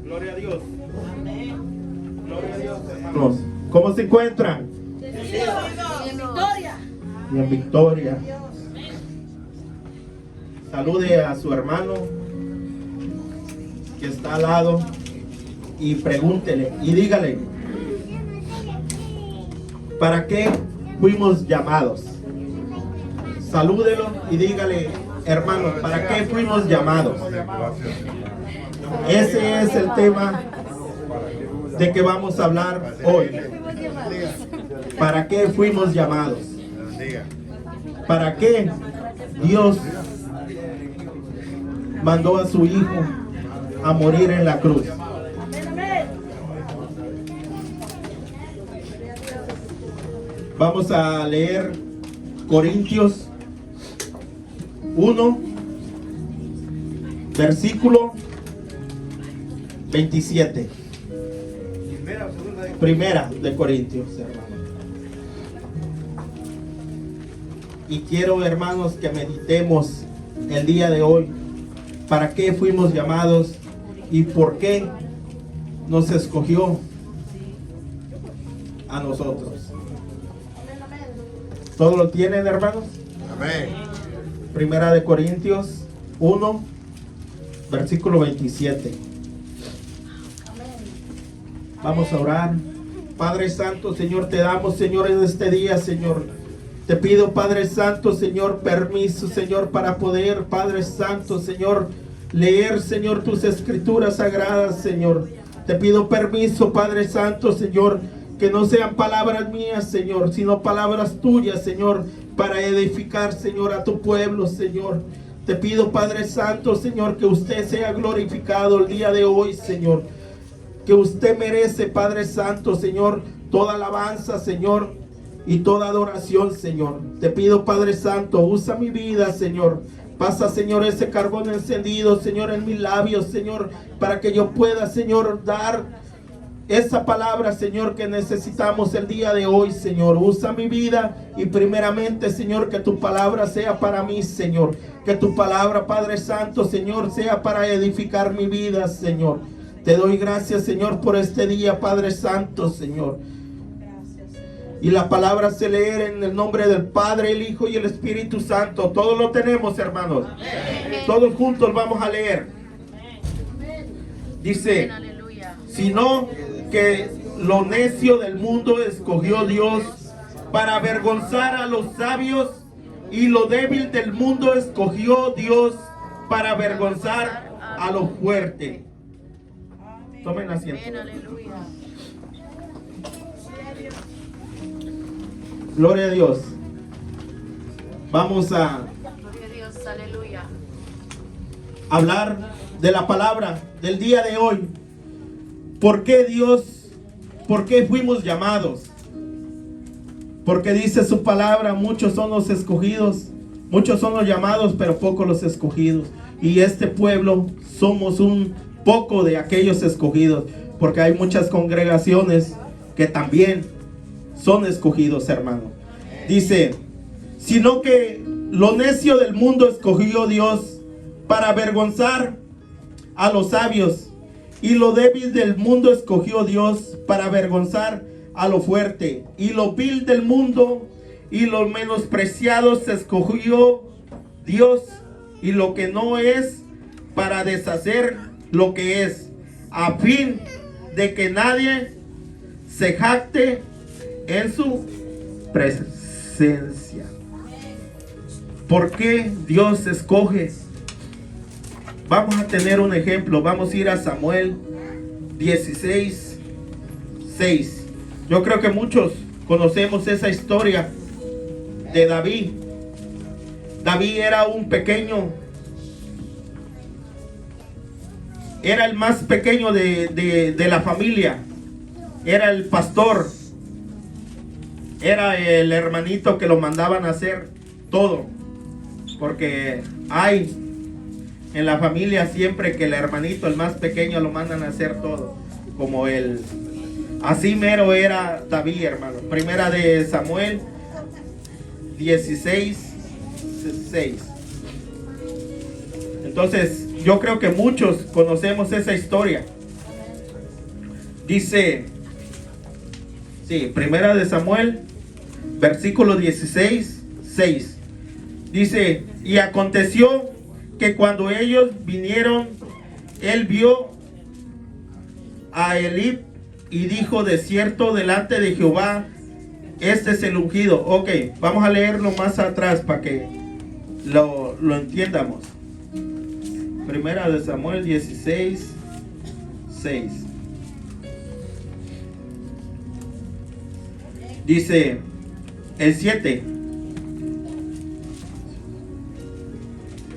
Gloria a Dios. Gloria a Dios, hermanos. ¿Cómo se encuentran? Y en victoria. Salude a su hermano que está al lado y pregúntele y dígale, ¿para qué fuimos llamados? Salúdelo y dígale, hermano, ¿para qué fuimos llamados? Ese es el tema de que vamos a hablar hoy. ¿Para qué fuimos llamados? ¿Para qué Dios mandó a su Hijo a morir en la cruz? Vamos a leer Corintios 1, versículo 27. Primera de Corintios, hermano. Y quiero, hermanos, que meditemos el día de hoy. ¿Para qué fuimos llamados y por qué nos escogió a nosotros? ¿Todo lo tienen, hermanos? Amén. Primera de Corintios 1, versículo 27. Vamos a orar. Padre Santo, Señor, te damos, Señor, en este día, Señor. Te pido, Padre Santo, Señor, permiso, Señor, para poder, Padre Santo, Señor, leer, Señor, tus escrituras sagradas, Señor. Te pido permiso, Padre Santo, Señor, que no sean palabras mías, Señor, sino palabras tuyas, Señor, para edificar, Señor, a tu pueblo, Señor. Te pido, Padre Santo, Señor, que usted sea glorificado el día de hoy, Señor. Que usted merece, Padre Santo, Señor, toda alabanza, Señor, y toda adoración, Señor. Te pido, Padre Santo, usa mi vida, Señor. Pasa, Señor, ese carbón encendido, Señor, en mis labios, Señor, para que yo pueda, Señor, dar esa palabra, Señor, que necesitamos el día de hoy, Señor. Usa mi vida y primeramente, Señor, que tu palabra sea para mí, Señor. Que tu palabra, Padre Santo, Señor, sea para edificar mi vida, Señor. Te doy gracias, Señor, por este día, Padre Santo, Señor. Y la palabra se lee en el nombre del Padre, el Hijo y el Espíritu Santo. Todos lo tenemos, hermanos. Amén. Todos juntos vamos a leer. Dice, sino que lo necio del mundo escogió Dios para avergonzar a los sabios, y lo débil del mundo escogió Dios para avergonzar a lo fuerte. Tomen asiento. Gloria a Dios. Vamos a hablar de la palabra del día de hoy. ¿Por qué Dios? ¿Por qué fuimos llamados? Porque dice su palabra, muchos son los escogidos, muchos son los llamados, pero pocos los escogidos. Y este pueblo somos un poco de aquellos escogidos, porque hay muchas congregaciones que también son escogidos, hermano. Dice, sino que lo necio del mundo escogió Dios para avergonzar a los sabios, y lo débil del mundo escogió Dios para avergonzar a lo fuerte, y lo vil del mundo y lo menospreciado se escogió Dios, y lo que no es, para deshacer lo que es, a fin de que nadie se jacte en su presencia. ¿Por qué Dios escoge? Vamos a tener un ejemplo. Vamos a ir a Samuel 16, 6. Yo creo que muchos conocemos esa historia de David. David era un pequeño, era el más pequeño de la familia. Era el pastor. Era el hermanito que lo mandaban a hacer todo. Porque hay en la familia siempre que el hermanito, el más pequeño, lo mandan a hacer todo. Como él. Así mero era David, hermano. Primera de Samuel 16, 6. Entonces, yo creo que muchos conocemos esa historia. Dice, sí, primera de Samuel, versículo 16, 6. Dice, y aconteció que cuando ellos vinieron, él vio a Elí y dijo, de cierto delante de Jehová, este es el ungido. Ok, vamos a leerlo más atrás para que lo entiendamos. Primera de Samuel 16, 6. Dice el 7.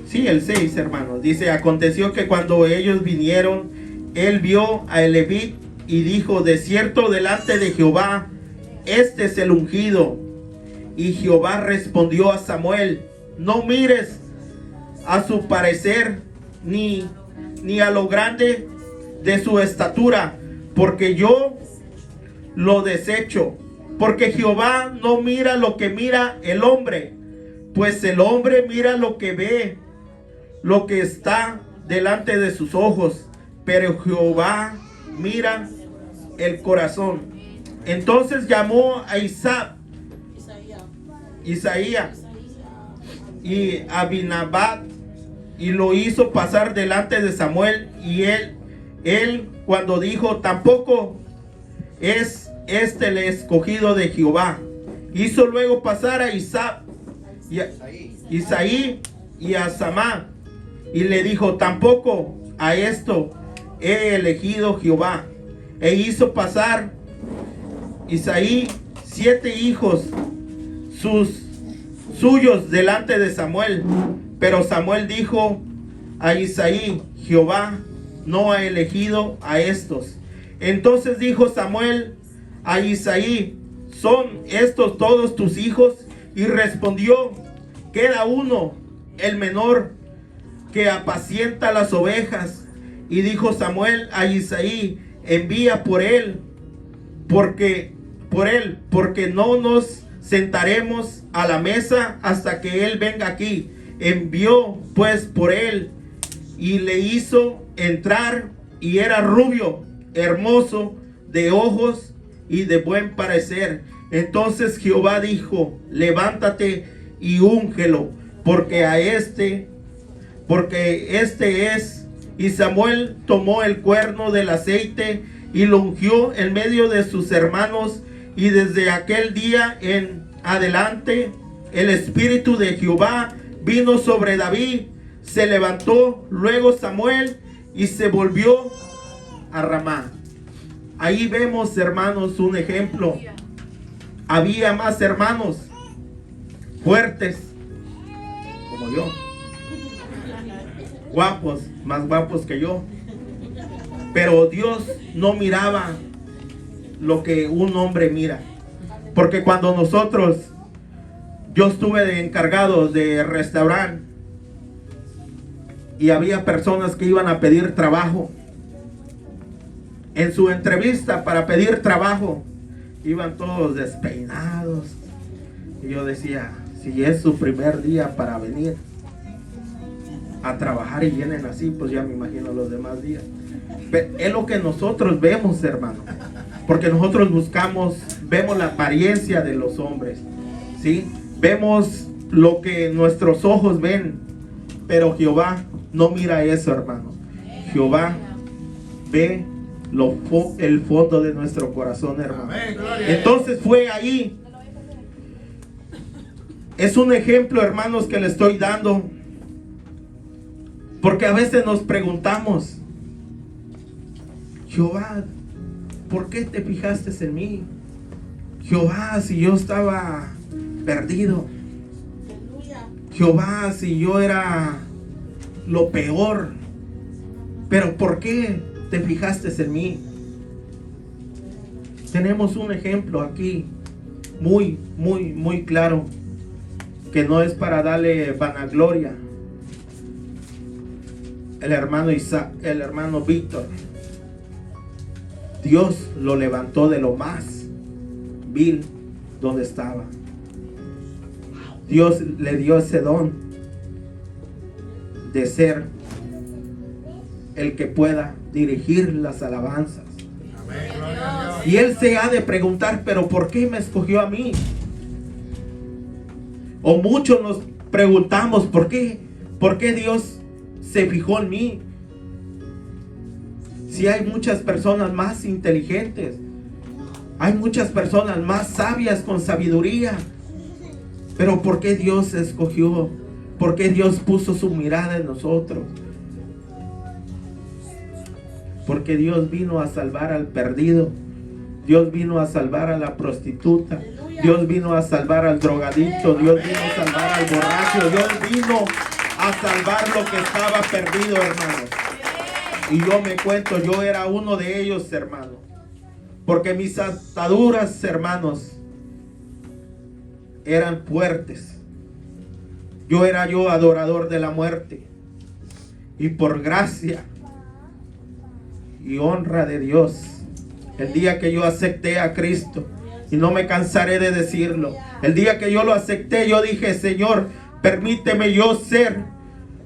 Sí, el 6, hermanos. Dice, aconteció que cuando ellos vinieron, él vio a Elí y dijo, de cierto delante de Jehová, este es el ungido. Y Jehová respondió a Samuel, no mires a su parecer, ni a lo grande de su estatura, porque yo lo desecho. Porque Jehová no mira lo que mira el hombre, pues el hombre mira lo que ve, lo que está delante de sus ojos, pero Jehová mira el corazón. Entonces llamó a Isaías y Abinadab y lo hizo pasar delante de Samuel, y él cuando dijo, tampoco es este el escogido de Jehová, hizo luego pasar a Isaí y a Samá, y le dijo, tampoco a esto he elegido Jehová, e hizo pasar Isaí 7 hijos suyos delante de Samuel. Pero Samuel dijo a Isaí, Jehová no ha elegido a estos. Entonces dijo Samuel a Isaí, ¿son estos todos tus hijos? Y respondió, queda uno, el menor, que apacienta las ovejas. Y dijo Samuel a Isaí, envía por él, porque no nos sentaremos a la mesa hasta que él venga aquí. Envió pues por él y le hizo entrar, y era rubio, hermoso, de ojos y de buen parecer. Entonces Jehová dijo, levántate y úngelo, porque este es. Y Samuel tomó el cuerno del aceite y lo ungió en medio de sus hermanos, y desde aquel día en adelante el espíritu de Jehová vino sobre David. Se levantó luego Samuel y se volvió a Ramá. Ahí vemos, hermanos, un ejemplo. Había más hermanos fuertes como yo, guapos, más guapos que yo, pero Dios no miraba lo que un hombre mira. Porque cuando yo estuve de encargado de restaurante, y había personas que iban a pedir trabajo. En su entrevista para pedir trabajo, iban todos despeinados. Y yo decía, si es su primer día para venir a trabajar y vienen así, pues ya me imagino los demás días. Pero es lo que nosotros vemos, hermano. Porque nosotros vemos la apariencia de los hombres, ¿sí? Vemos lo que nuestros ojos ven, pero Jehová no mira eso, hermano. Jehová ve el fondo de nuestro corazón, hermano. Entonces fue ahí. Es un ejemplo, hermanos, que le estoy dando. Porque a veces nos preguntamos, Jehová, ¿por qué te fijaste en mí? Jehová, si yo estaba perdido. Jehová, si yo era lo peor. Pero ¿por qué te fijaste en mí? Tenemos un ejemplo aquí muy, muy, muy claro, que no es para darle vanagloria. El hermano Víctor, Dios lo levantó de lo más vil donde estaba. Dios le dio ese don de ser el que pueda dirigir las alabanzas. Amén. Y él se ha de preguntar, pero ¿por qué me escogió a mí? O muchos nos preguntamos, ¿por qué Dios se fijó en mí? Si hay muchas personas más inteligentes, hay muchas personas más sabias con sabiduría, pero ¿por qué Dios escogió? ¿Por qué Dios puso su mirada en nosotros? Porque Dios vino a salvar al perdido. Dios vino a salvar a la prostituta. Dios vino a salvar al drogadicto. Dios vino a salvar al borracho. Dios vino a salvar lo que estaba perdido, hermanos. Y yo me cuento, yo era uno de ellos, hermano. Porque mis ataduras, hermanos, eran fuertes. Yo era adorador de la muerte. Y por gracia y honra de Dios, el día que yo acepté a Cristo, y no me cansaré de decirlo, el día que yo lo acepté, yo dije, Señor, permíteme yo ser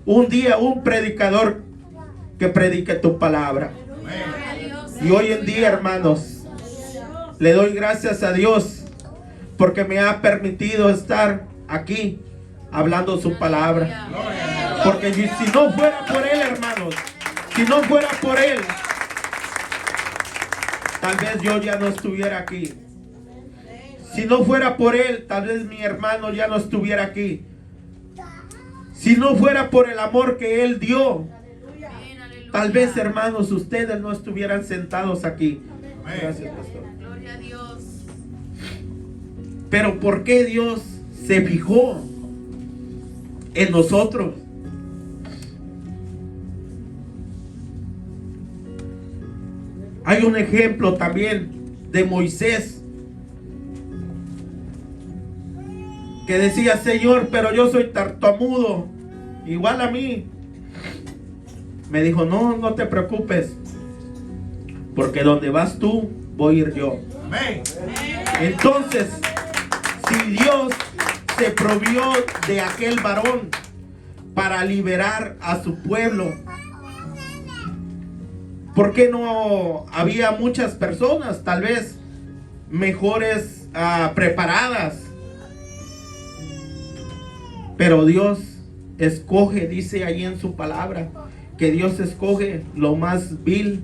un día un predicador que predique tu palabra. Y hoy en día, hermanos, le doy gracias a Dios porque me ha permitido estar aquí hablando su palabra. Porque si no fuera por Él, hermanos, si no fuera por Él, tal vez yo ya no estuviera aquí. Si no fuera por Él, tal vez mi hermano ya no estuviera aquí. Si no fuera por el amor que Él dio, tal vez, hermanos, ustedes no estuvieran sentados aquí. Gracias, pastor. Gloria a Dios. Pero ¿por qué Dios se fijó en nosotros? Hay un ejemplo también de Moisés, que decía, Señor, pero yo soy tartamudo, igual a mí. Me dijo, no te preocupes, porque donde vas tú, voy a ir yo. Entonces, si Dios se provió de aquel varón para liberar a su pueblo, ¿por qué no había muchas personas, tal vez mejores preparadas? Pero Dios escoge, dice ahí en su palabra, que Dios escoge lo más vil.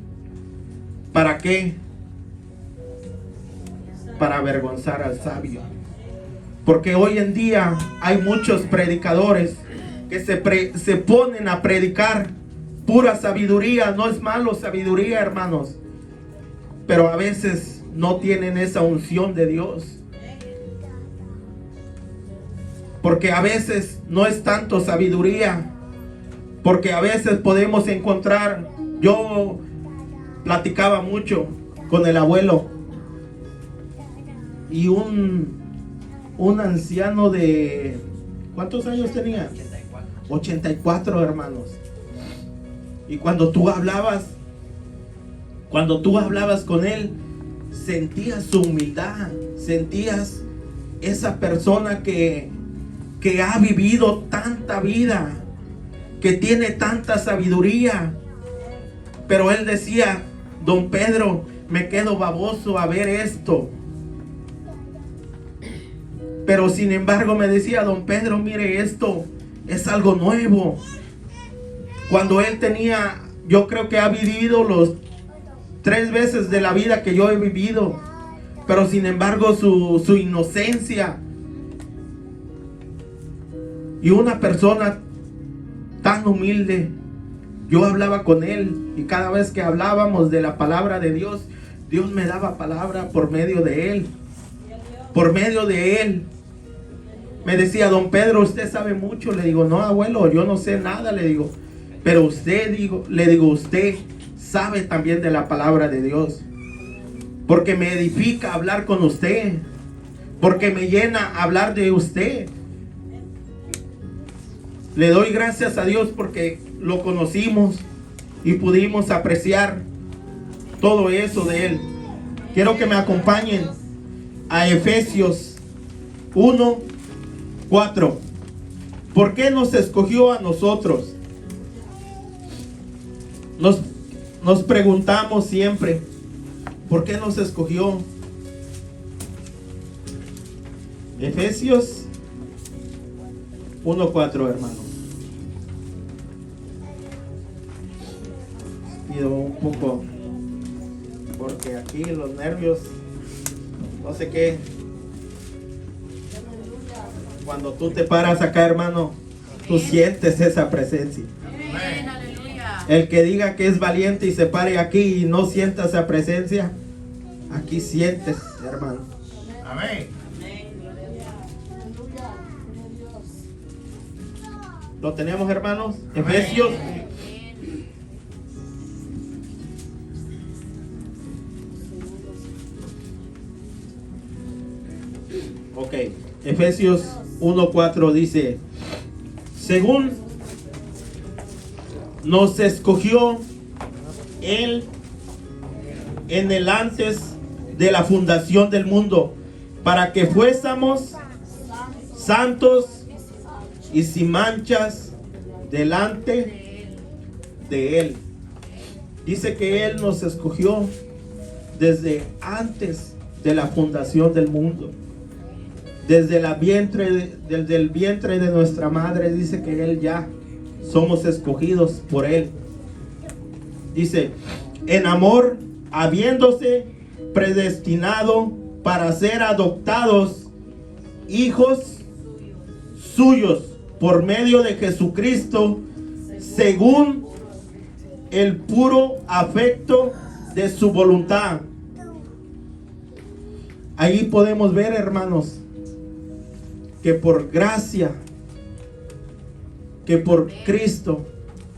¿Para qué? Para avergonzar al sabio. Porque hoy en día hay muchos predicadores que se ponen a predicar pura sabiduría. No es malo sabiduría, hermanos, pero a veces no tienen esa unción de Dios. Porque a veces no es tanto sabiduría, porque a veces podemos encontrar, yo platicaba mucho con el abuelo, y un anciano de, ¿cuántos años tenía? 84, hermanos. Y cuando tú hablabas con él, sentías su humildad, sentías esa persona que ha vivido tanta vida, que tiene tanta sabiduría. Pero él decía, don Pedro, me quedo baboso a ver esto. Pero sin embargo me decía, don Pedro, mire, esto es algo nuevo. Cuando él tenía, yo creo que ha vivido los 3 veces de la vida que yo he vivido, pero sin embargo su inocencia. Y una persona tan humilde, yo hablaba con él, y cada vez que hablábamos de la palabra de Dios, Dios me daba palabra por medio de él. Por medio de él. Me decía, don Pedro, usted sabe mucho. Le digo, no, abuelo, yo no sé nada, le digo. Pero usted, usted sabe también de la palabra de Dios. Porque me edifica hablar con usted. Porque me llena hablar de usted. Le doy gracias a Dios porque lo conocimos y pudimos apreciar todo eso de él. Quiero que me acompañen a Efesios 1:4. ¿Por qué nos escogió a nosotros? Nos preguntamos siempre, ¿Por qué nos escogió? Efesios 1:4, hermano. Pido un poco, porque aquí los nervios, no sé qué. Cuando tú te paras acá, hermano, tú sientes esa presencia. Amén, aleluya. El que diga que es valiente y se pare aquí y no sienta esa presencia, aquí sientes, hermano. Amén. ¿Lo tenemos, hermanos? Efesios. Ok, Efesios 1:4 dice: según nos escogió Él en el antes de la fundación del mundo, para que fuésemos santos y sin manchas delante de Él. Dice que Él nos escogió desde antes de la fundación del mundo. Desde el vientre de nuestra madre, dice que Él ya somos escogidos por Él. Dice, en amor, habiéndose predestinado para ser adoptados hijos suyos por medio de Jesucristo, según el puro afecto de su voluntad. Ahí podemos ver, hermanos, que por gracia, que por Cristo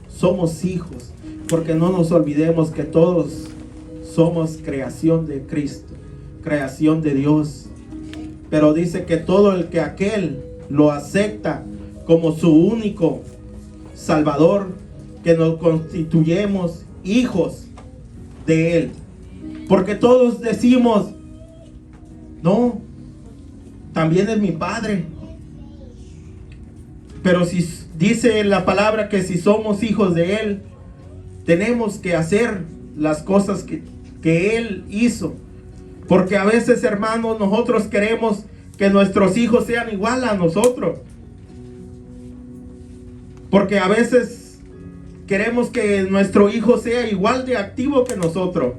somos hijos, porque no nos olvidemos que todos somos creación de Cristo, creación de Dios. Pero dice que todo el que aquel lo acepta como su único Salvador, que nos constituyemos hijos de Él. Porque todos decimos, no, también es mi Padre. Pero si dice la palabra que si somos hijos de Él, tenemos que hacer las cosas que Él hizo. Porque a veces, hermanos, nosotros queremos que nuestros hijos sean igual a nosotros. Porque a veces queremos que nuestro hijo sea igual de activo que nosotros.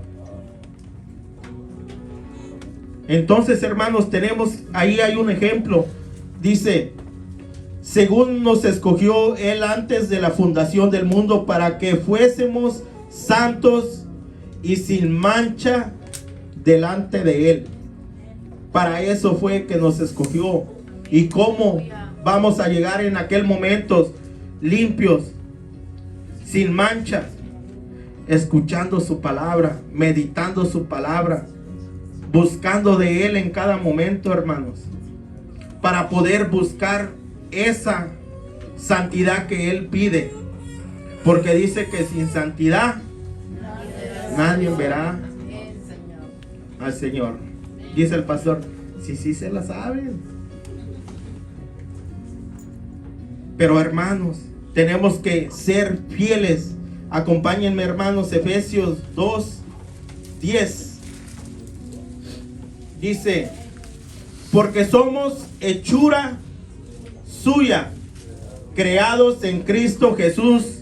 Entonces, hermanos, ahí hay un ejemplo. Dice, según nos escogió Él antes de la fundación del mundo, para que fuésemos santos y sin mancha delante de Él. Para eso fue que nos escogió. ¿Y cómo vamos a llegar en aquel momento limpios, sin mancha? Escuchando su palabra, meditando su palabra, buscando de Él en cada momento, hermanos, para poder buscar esa santidad que Él pide. Porque dice que sin santidad nadie verá al Señor. Dice el pastor, sí se la saben. Pero, hermanos, tenemos que ser fieles. Acompáñenme, hermanos, Efesios 2:10. Dice, porque somos hechura suya, creados en Cristo Jesús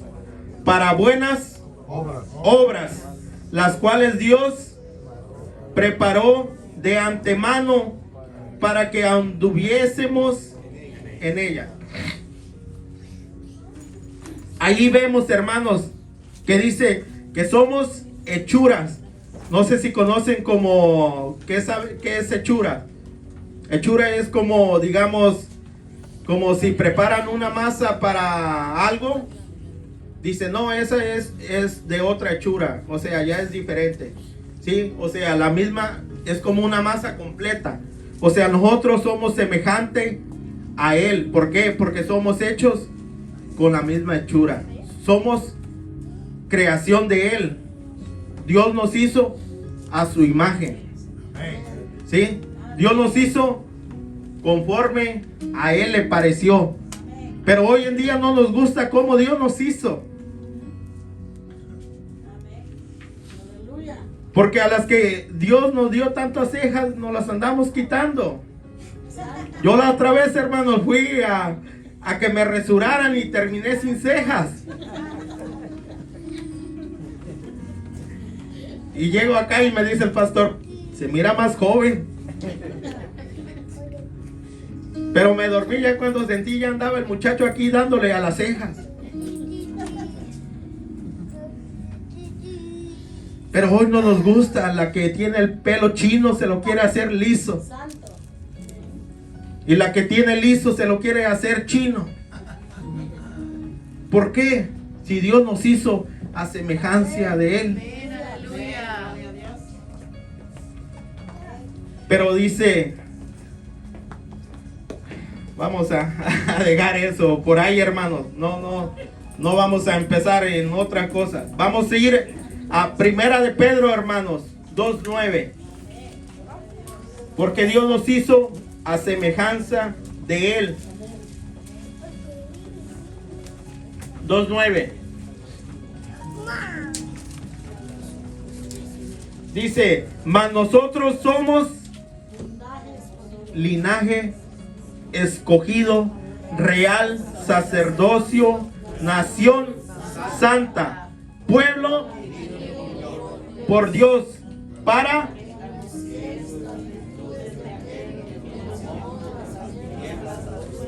para buenas obras, las cuales Dios preparó de antemano para que anduviésemos en ella. Ahí vemos, hermanos, que dice que somos hechuras. No sé si conocen como, ¿qué es hechura? Hechura es como, digamos, como si preparan una masa para algo. Dice, no, esa es de otra hechura. O sea, ya es diferente. ¿Sí? O sea, la misma es como una masa completa. O sea, nosotros somos semejantes a Él. ¿Por qué? Porque somos hechos con la misma hechura. Somos creación de Él. Dios nos hizo a su imagen. ¿Sí? Dios nos hizo conforme a Él le pareció. Pero hoy en día no nos gusta cómo Dios nos hizo. Porque a las que Dios nos dio tantas cejas, nos las andamos quitando. Yo la otra vez, hermanos, fui a que me resuraran y terminé sin cejas. Y llego acá y me dice el pastor, se mira más joven. Pero me dormí ya cuando sentí, ya andaba el muchacho aquí dándole a las cejas. Pero hoy no nos gusta, la que tiene el pelo chino se lo quiere hacer liso. Y la que tiene liso se lo quiere hacer chino. ¿Por qué? Si Dios nos hizo a semejanza de Él. Pero dice, vamos a dejar eso por ahí, hermanos. No vamos a empezar en otra cosa. Vamos a ir a Primera de Pedro, hermanos, 2:9. Porque Dios nos hizo a semejanza de Él. 2:9. Dice, mas nosotros somos linaje escogido, real, sacerdocio, nación santa, pueblo por Dios, para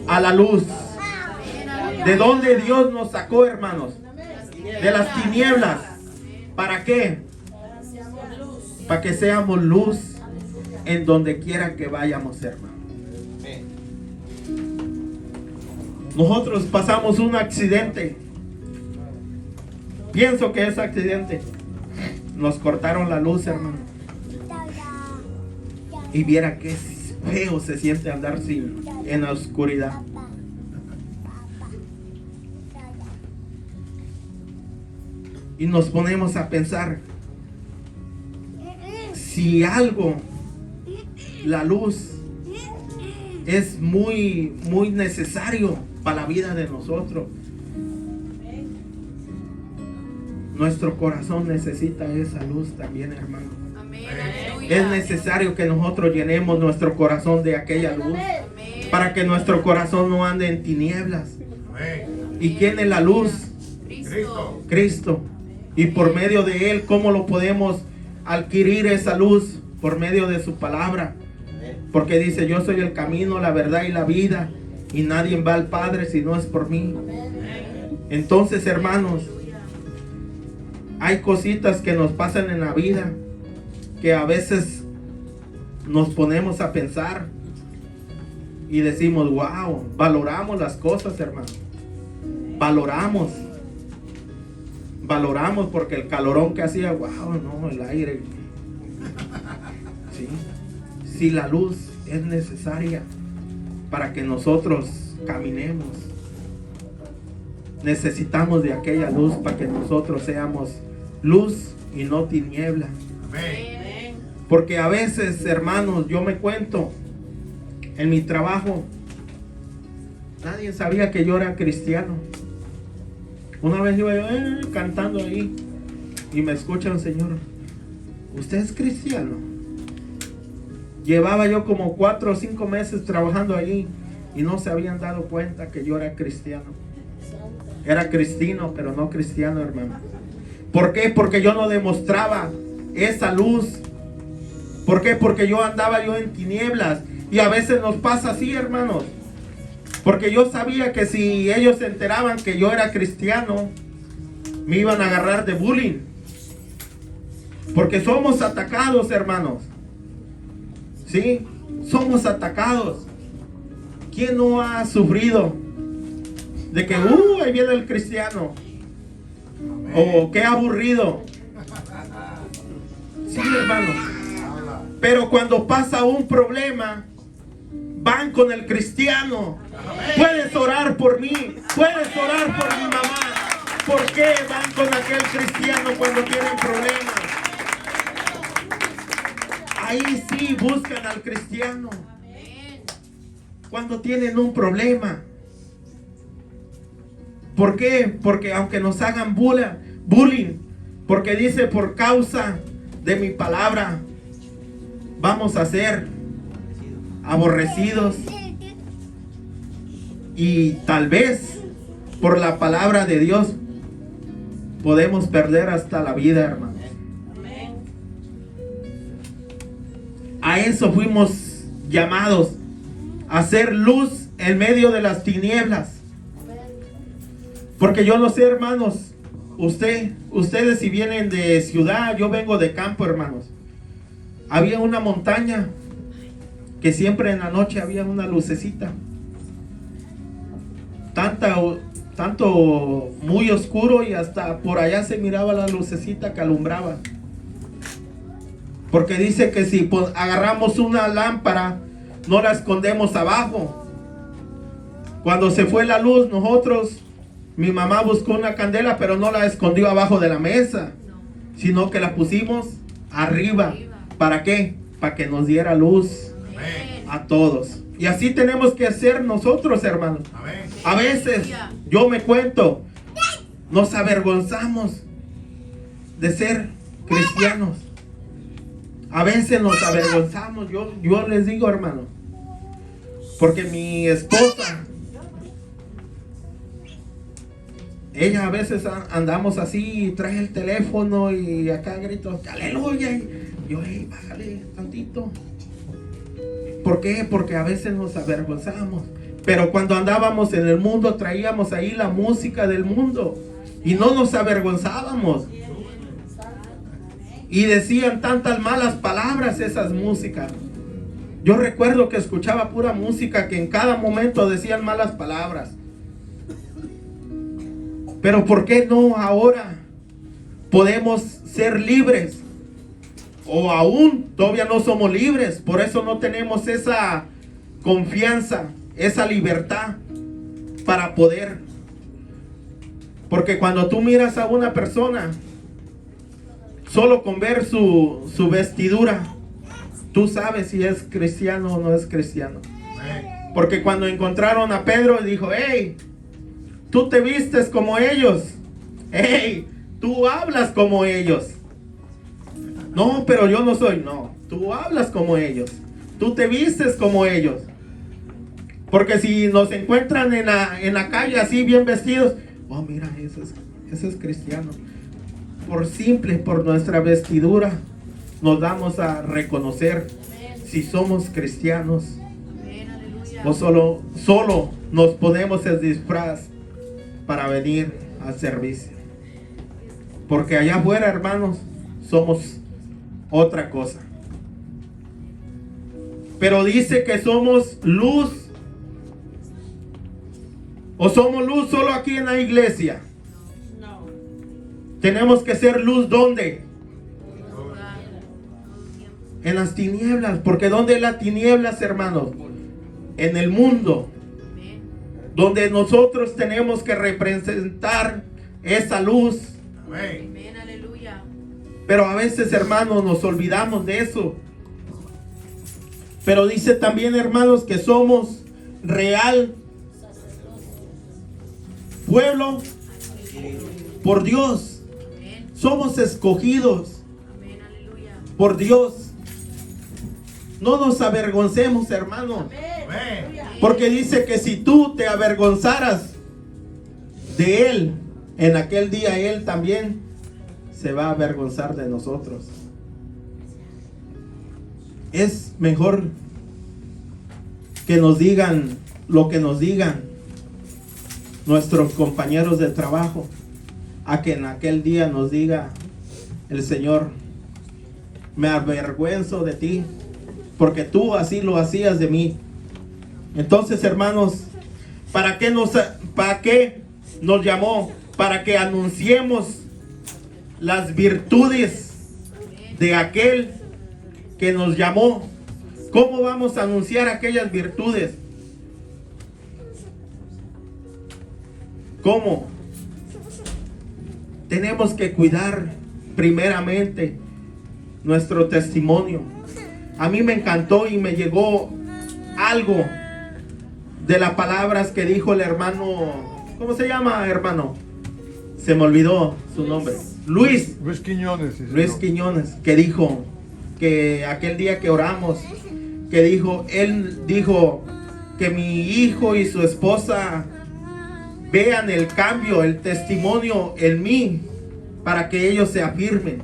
a la luz. ¿De dónde Dios nos sacó, hermanos? De las tinieblas. ¿Para qué? Para que seamos luz en donde quiera que vayamos, hermanos. Nosotros pasamos un accidente. Pienso que es accidente. Nos cortaron la luz, hermano. Y viera qué feo se siente andar en la oscuridad. Y nos ponemos a pensar, si algo, la luz es muy necesario para la vida de nosotros. Nuestro corazón necesita esa luz también, hermano. Es necesario que nosotros llenemos nuestro corazón de aquella luz, para que nuestro corazón no ande en tinieblas. ¿Y quién es la luz? Cristo. Y por medio de Él, ¿cómo lo podemos adquirir esa luz? Por medio de su palabra. Porque dice, yo soy el camino, la verdad y la vida, y nadie va al Padre si no es por mí. Entonces, hermanos, hay cositas que nos pasan en la vida que a veces nos ponemos a pensar y decimos, wow, valoramos las cosas, hermano. Valoramos porque el calorón que hacía, wow, no, el aire. Sí. Si la luz es necesaria para que nosotros caminemos, necesitamos de aquella luz para que nosotros seamos luz y no tiniebla. Amén. Porque a veces, hermanos, yo me cuento, en mi trabajo, nadie sabía que yo era cristiano. Una vez iba yo cantando ahí y me escucha un señor, ¿usted es cristiano? Llevaba yo como 4 o 5 meses trabajando allí y no se habían dado cuenta que yo era cristiano. Era cristino, pero no cristiano, hermano. ¿Por qué? Porque yo no demostraba esa luz. ¿Por qué? Porque yo andaba yo en tinieblas. Y a veces nos pasa así, hermanos. Porque yo sabía que si ellos se enteraban que yo era cristiano, me iban a agarrar de bullying. Porque somos atacados, hermanos. ¿Sí? Somos atacados. ¿Quién no ha sufrido de que, ahí viene el cristiano? O qué aburrido. Sí, hermanos. Pero cuando pasa un problema, van con el cristiano. Puedes orar por mí, puedes orar por mi mamá. ¿Por qué van con aquel cristiano cuando tienen problemas? Ahí sí buscan al cristiano cuando tienen un problema. ¿Por qué? Porque aunque nos hagan bullying, porque dice por causa de mi palabra, vamos a ser aborrecidos. Y tal vez por la palabra de Dios podemos perder hasta la vida, hermanos. A eso fuimos llamados, a hacer luz en medio de las tinieblas. Porque yo no sé, hermanos, ustedes si vienen de ciudad, yo vengo de campo, hermanos. Había una montaña que siempre en la noche había una lucecita. Tanto muy oscuro, y hasta por allá se miraba la lucecita que alumbraba. Porque dice que si agarramos una lámpara, no la escondemos abajo. Cuando se fue la luz, mi mamá buscó una candela, pero no la escondió abajo de la mesa, sino que la pusimos arriba. ¿Para qué? Para que nos diera luz a todos. Y así tenemos que hacer nosotros, hermanos. A veces, yo me cuento, nos avergonzamos de ser cristianos. A veces nos avergonzamos. Yo les digo, hermano, porque mi esposa, ella a veces andamos así, trae el teléfono y acá grito, aleluya. Y yo, bájale tantito. ¿Por qué? Porque a veces nos avergonzamos. Pero cuando andábamos en el mundo, traíamos ahí la música del mundo y no nos avergonzábamos. Y decían tantas malas palabras esas músicas. Yo recuerdo que escuchaba pura música que en cada momento decían malas palabras. Pero ¿por qué no ahora podemos ser libres? O aún todavía no somos libres. Por eso no tenemos esa confianza, esa libertad para poder. Porque cuando tú miras a una persona, solo con ver su vestidura, tú sabes si es cristiano o no es cristiano. Porque cuando encontraron a Pedro, dijo, hey, tú te vistes como ellos. Hey, tú hablas como ellos. No, pero yo no soy. No, tú hablas como ellos. Tú te vistes como ellos. Porque si nos encuentran en la calle así bien vestidos, oh, mira, ese es cristiano. Por nuestra vestidura nos damos a reconocer si somos cristianos. O solo nos ponemos el disfraz para venir al servicio. Porque allá afuera, hermanos, somos otra cosa. Pero dice que somos luz. ¿O somos luz solo aquí en la iglesia? No. Tenemos que ser luz, ¿dónde? En las tinieblas. Porque ¿dónde las tinieblas, hermanos? En el mundo. Donde nosotros tenemos que representar esa luz. Amén. Pero a veces, hermanos, nos olvidamos de eso. Pero dice también, hermanos, que somos real pueblo por Dios. Somos escogidos por Dios. No nos avergoncemos, hermanos. Porque dice que si tú te avergonzaras de Él, en aquel día Él también se va a avergonzar de nosotros. Es mejor que nos digan lo que nos digan nuestros compañeros de trabajo, a que en aquel día nos diga el Señor, me avergüenzo de ti, porque tú así lo hacías de mí. Entonces, hermanos, ¿para qué nos llamó? Para que anunciemos las virtudes de aquel que nos llamó. ¿Cómo vamos a anunciar aquellas virtudes? ¿Cómo? Tenemos que cuidar primeramente nuestro testimonio. A mí me encantó y me llegó algo de las palabras que dijo el hermano. ¿Cómo se llama, hermano? Se me olvidó su nombre. Luis Quiñones. Sí, Luis señor. Quiñones, que dijo que aquel día que oramos, que dijo, él dijo que mi hijo y su esposa vean el cambio, el testimonio en mí, para que ellos se afirmen.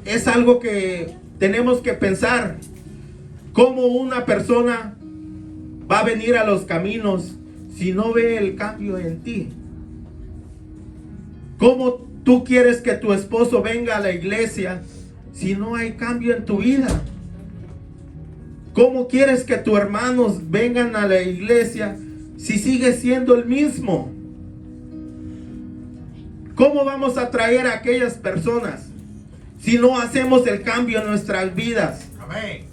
Es algo que tenemos que pensar, cómo una persona va a venir a los caminos si no ve el cambio en ti. ¿Cómo tú quieres que tu esposo venga a la iglesia si no hay cambio en tu vida? ¿Cómo quieres que tus hermanos vengan a la iglesia si sigues siendo el mismo? ¿Cómo vamos a atraer a aquellas personas si no hacemos el cambio en nuestras vidas? Amén.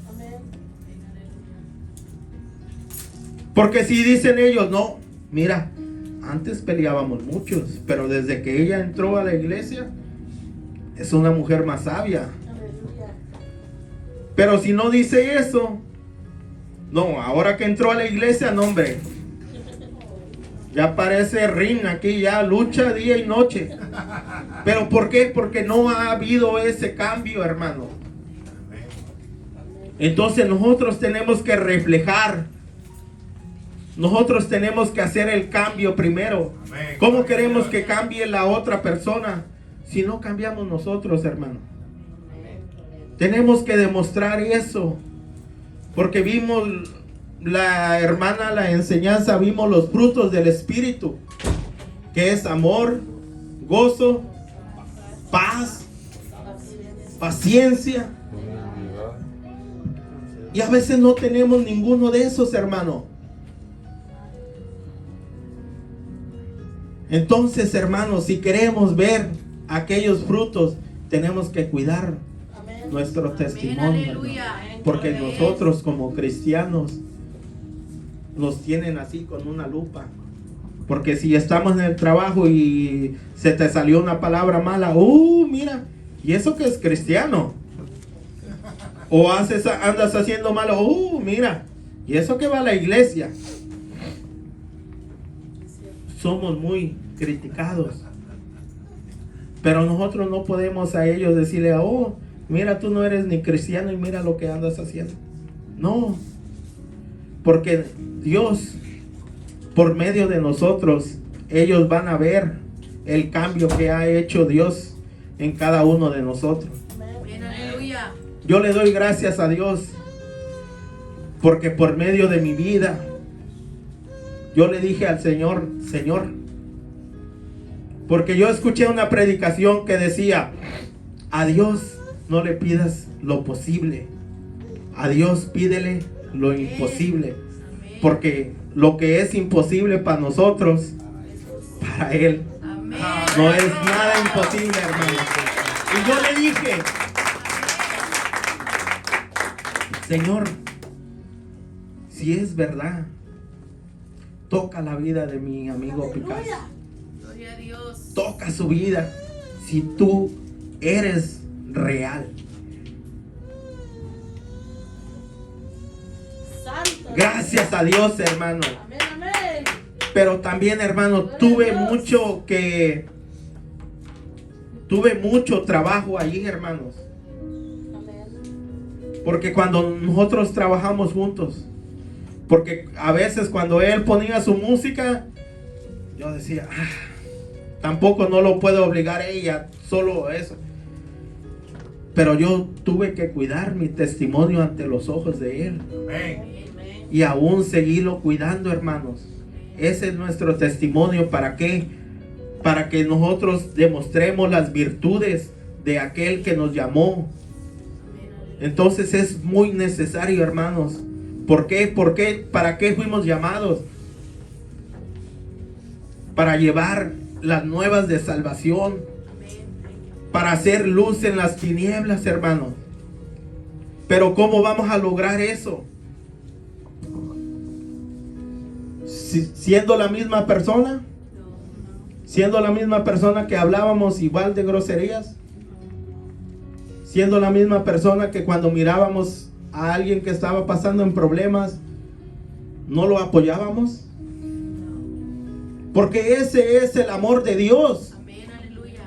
Porque si dicen ellos, no, mira, antes peleábamos muchos, pero desde que ella entró a la iglesia, es una mujer más sabia. Pero si no dice eso, no, ahora que entró a la iglesia, no, hombre, ya parece ring aquí, ya lucha día y noche. ¿Pero por qué? Porque no ha habido ese cambio, hermano. Entonces nosotros tenemos que reflejar. Nosotros tenemos que hacer el cambio primero. ¿Cómo queremos que cambie la otra persona si no cambiamos nosotros, hermano? Tenemos que demostrar eso. Porque vimos la hermana, la enseñanza, vimos los frutos del Espíritu, que es amor, gozo, paz, paciencia. Y a veces no tenemos ninguno de esos, hermano. Entonces, hermanos, si queremos ver aquellos frutos, tenemos que cuidar nuestro testimonio, hermano. Porque nosotros como cristianos nos tienen así con una lupa. Porque si estamos en el trabajo y se te salió una palabra mala, mira, ¿y eso que es cristiano? O andas haciendo malo, mira, ¿y eso que va a la iglesia? Somos muy criticados. Pero nosotros no podemos a ellos decirle, mira, tú no eres ni cristiano y mira lo que andas haciendo. No, porque Dios, por medio de nosotros, ellos van a ver el cambio que ha hecho Dios en cada uno de nosotros. Aleluya. Yo le doy gracias a Dios porque por medio de mi vida yo le dije al Señor, Señor, porque yo escuché una predicación que decía, a Dios no le pidas lo posible, a Dios pídele lo imposible, porque lo que es imposible para nosotros, para Él no es nada imposible, hermano. Y yo le dije, Señor, si es verdad, toca la vida de mi amigo Picasso. Gloria a Dios. Toca su vida. Si tú eres real. Gracias a Dios, hermano. Pero también, hermano, tuve mucho trabajo allí, hermanos. Porque cuando nosotros trabajamos juntos, porque a veces cuando él ponía su música, yo decía, tampoco no lo puedo obligar a ella, solo eso. Pero yo tuve que cuidar mi testimonio ante los ojos de él. Y aún seguirlo cuidando, hermanos. Ese es nuestro testimonio. ¿Para qué? Para que nosotros demostremos las virtudes de aquel que nos llamó. Entonces es muy necesario, hermanos. ¿Por qué? ¿Por qué? ¿Para qué fuimos llamados? Para llevar las nuevas de salvación. Para hacer luz en las tinieblas, hermanos. Pero ¿cómo vamos a lograr eso? Siendo la misma persona. Siendo la misma persona que hablábamos igual de groserías. Siendo la misma persona que cuando mirábamos a alguien que estaba pasando en problemas, no lo apoyábamos. Porque ese es el amor de Dios. Amén, aleluya.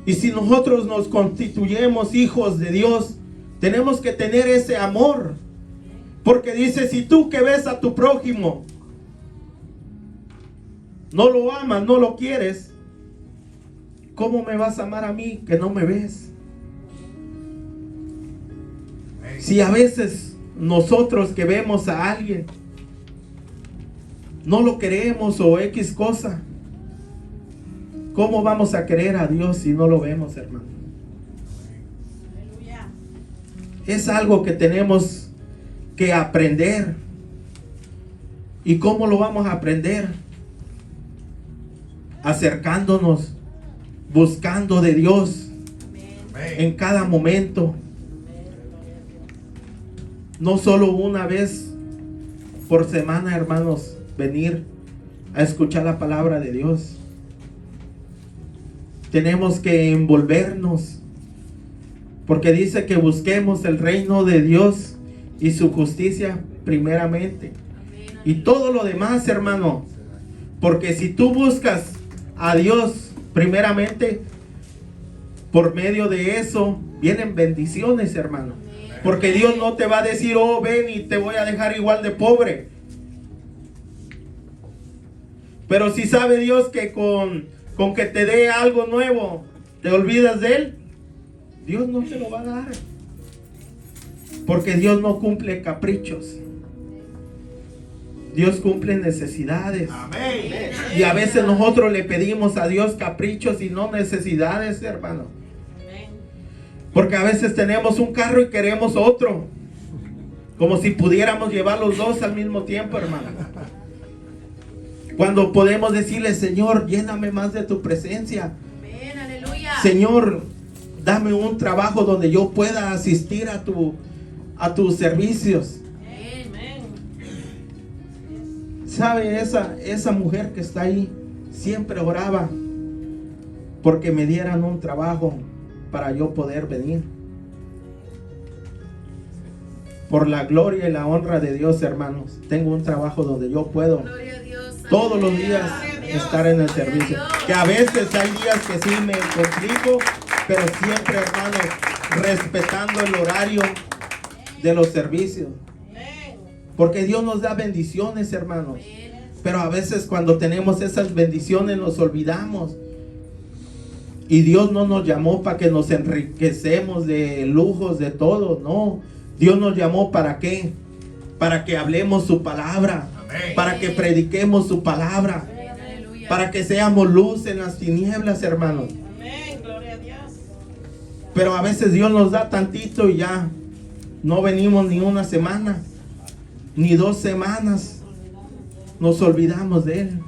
Y si nosotros nos constituyemos hijos de Dios, tenemos que tener ese amor. Porque dice, si tú que ves a tu prójimo, no lo amas, no lo quieres, ¿cómo me vas a amar a mí que no me ves? Si a veces nosotros que vemos a alguien, no lo queremos o X cosa, ¿cómo vamos a querer a Dios si no lo vemos, hermano? Es algo que tenemos que aprender. ¿Y cómo lo vamos a aprender? Acercándonos, buscando de Dios en cada momento. No solo una vez por semana, hermanos, venir a escuchar la palabra de Dios. Tenemos que envolvernos, porque dice que busquemos el reino de Dios y su justicia primeramente. Y todo lo demás, hermano, porque si tú buscas a Dios primeramente, por medio de eso vienen bendiciones, hermano. Porque Dios no te va a decir, oh, ven y te voy a dejar igual de pobre. Pero si sabe Dios que con que te dé algo nuevo, te olvidas de Él, Dios no te lo va a dar. Porque Dios no cumple caprichos. Dios cumple necesidades. Amén. Y a veces nosotros le pedimos a Dios caprichos y no necesidades, hermano. Porque a veces tenemos un carro y queremos otro. Como si pudiéramos llevar los dos al mismo tiempo, hermano. Cuando podemos decirle, Señor, lléname más de tu presencia. Amén, aleluya. Señor, dame un trabajo donde yo pueda asistir a tus servicios. Amén. ¿Sabe? Esa mujer que está ahí siempre oraba porque me dieran un trabajo para yo poder venir. Por la gloria y la honra de Dios, hermanos, tengo un trabajo donde yo puedo Gloria a Dios. todos los Aleluya. días estar en el servicio. Que a veces hay días que sí me complico, pero siempre, hermanos, respetando el horario de los servicios. Porque Dios nos da bendiciones, hermanos. Pero a veces cuando tenemos esas bendiciones nos olvidamos. Y Dios no nos llamó para que nos enriquecemos de lujos, de todo. No. Dios nos llamó ¿para qué? Para que hablemos su palabra. Amén. Para que prediquemos su palabra. Amén, aleluya. Para que seamos luz en las tinieblas, hermanos. Amén, gloria a Dios. Pero a veces Dios nos da tantito y ya no venimos ni una semana, ni 2 semanas. Nos olvidamos de Él.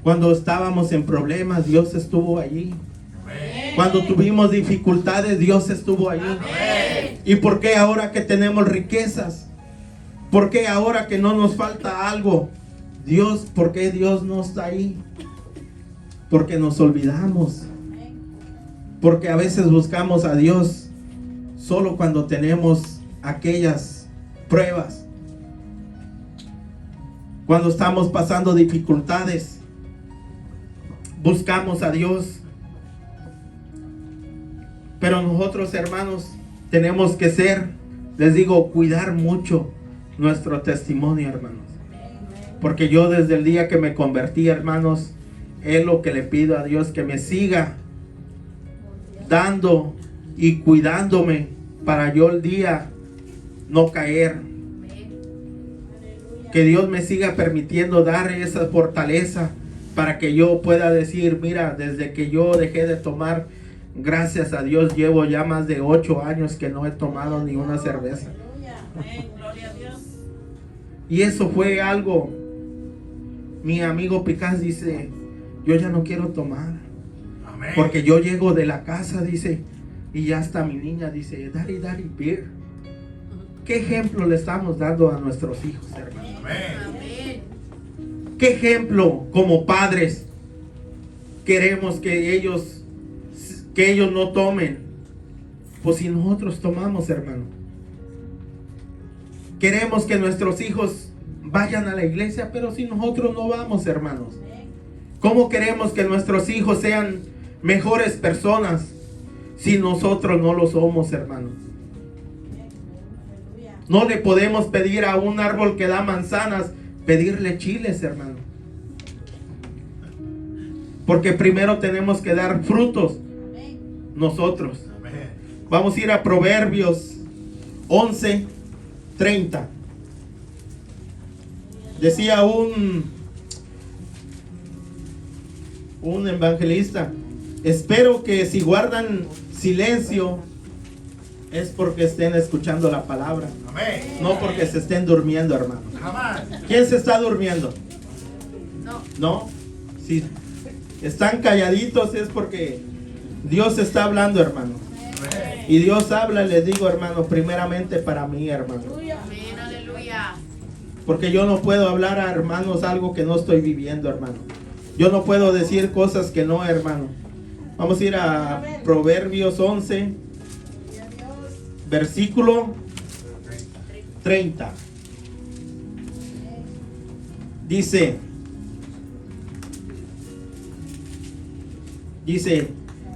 Cuando estábamos en problemas, Dios estuvo allí. Cuando tuvimos dificultades, Dios estuvo allí. Amén. ¿Y por qué ahora que tenemos riquezas? ¿Por qué ahora que no nos falta algo? Dios, ¿por qué Dios no está ahí? Porque nos olvidamos. Porque a veces buscamos a Dios solo cuando tenemos aquellas pruebas. Cuando estamos pasando dificultades, buscamos a Dios. Pero nosotros, hermanos, tenemos que les digo, cuidar mucho nuestro testimonio, hermanos. Porque yo desde el día que me convertí, hermanos, es lo que le pido a Dios, que me siga dando y cuidándome para yo el día no caer. Que Dios me siga permitiendo dar esa fortaleza para que yo pueda decir, mira, desde que yo dejé de tomar, gracias a Dios, llevo ya más de 8 años que no he tomado ni una cerveza. Aleluya. Amén, gloria a Dios. Y eso fue algo. Mi amigo Picás dice, yo ya no quiero tomar. Amén. Porque yo llego de la casa, dice, y ya está mi niña, dice, daddy, beer. ¿Qué ejemplo le estamos dando a nuestros hijos, hermano? Amén. Amén. ¿Qué ejemplo como padres queremos que ellos no tomen? Pues si nosotros tomamos, hermano. Queremos que nuestros hijos vayan a la iglesia, pero si nosotros no vamos, hermanos. ¿Cómo queremos que nuestros hijos sean mejores personas si nosotros no lo somos, hermano. No le podemos pedir a un árbol que da manzanas, pedirle chiles, hermano. Porque primero tenemos que dar frutos nosotros. Vamos a ir a Proverbios 11:30. Decía un evangelista: espero que si guardan silencio es porque estén escuchando la palabra, no porque se estén durmiendo, hermano. ¿Quién se está durmiendo? No. Si están calladitos es porque Dios está hablando, hermano. Y Dios habla, les digo, hermano, primeramente para mí, hermano. Amén, aleluya. Porque yo no puedo hablar a hermanos algo que no estoy viviendo, hermano. Yo no puedo decir cosas que no, hermano. Vamos a ir a Proverbios 11, versículo 30. Dice,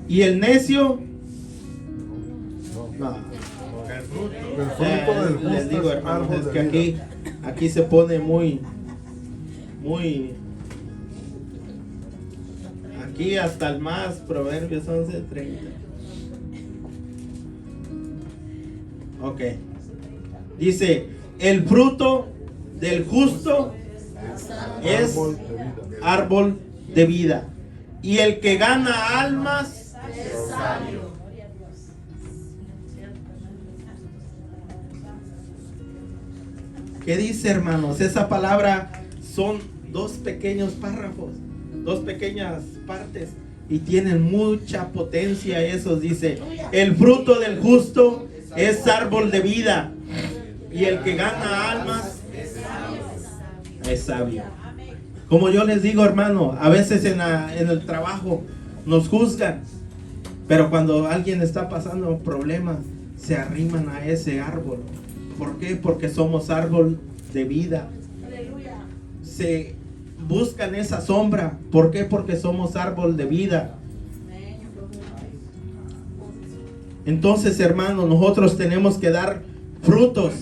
y el necio, no, El fruto del justo les digo, es hermanos, árbol es de que vida. aquí se pone muy, aquí hasta el más, Proverbios 11:30. Ok. Dice, el fruto del justo es Árbol de vida. árbol de vida, y el que gana almas Es sabio. ¿Qué dice, hermanos? Esa palabra son dos pequeños párrafos, dos pequeñas partes, y tienen mucha potencia esos. Dice, el fruto del justo es árbol de vida, y el que gana almas es sabio. Como yo les digo, hermano, a veces en el trabajo nos juzgan, pero cuando alguien está pasando problemas, se arriman a ese árbol. ¿Por qué? Porque somos árbol de vida. Se buscan esa sombra. ¿Por qué? Porque somos árbol de vida. Entonces, hermano, nosotros tenemos que dar frutos.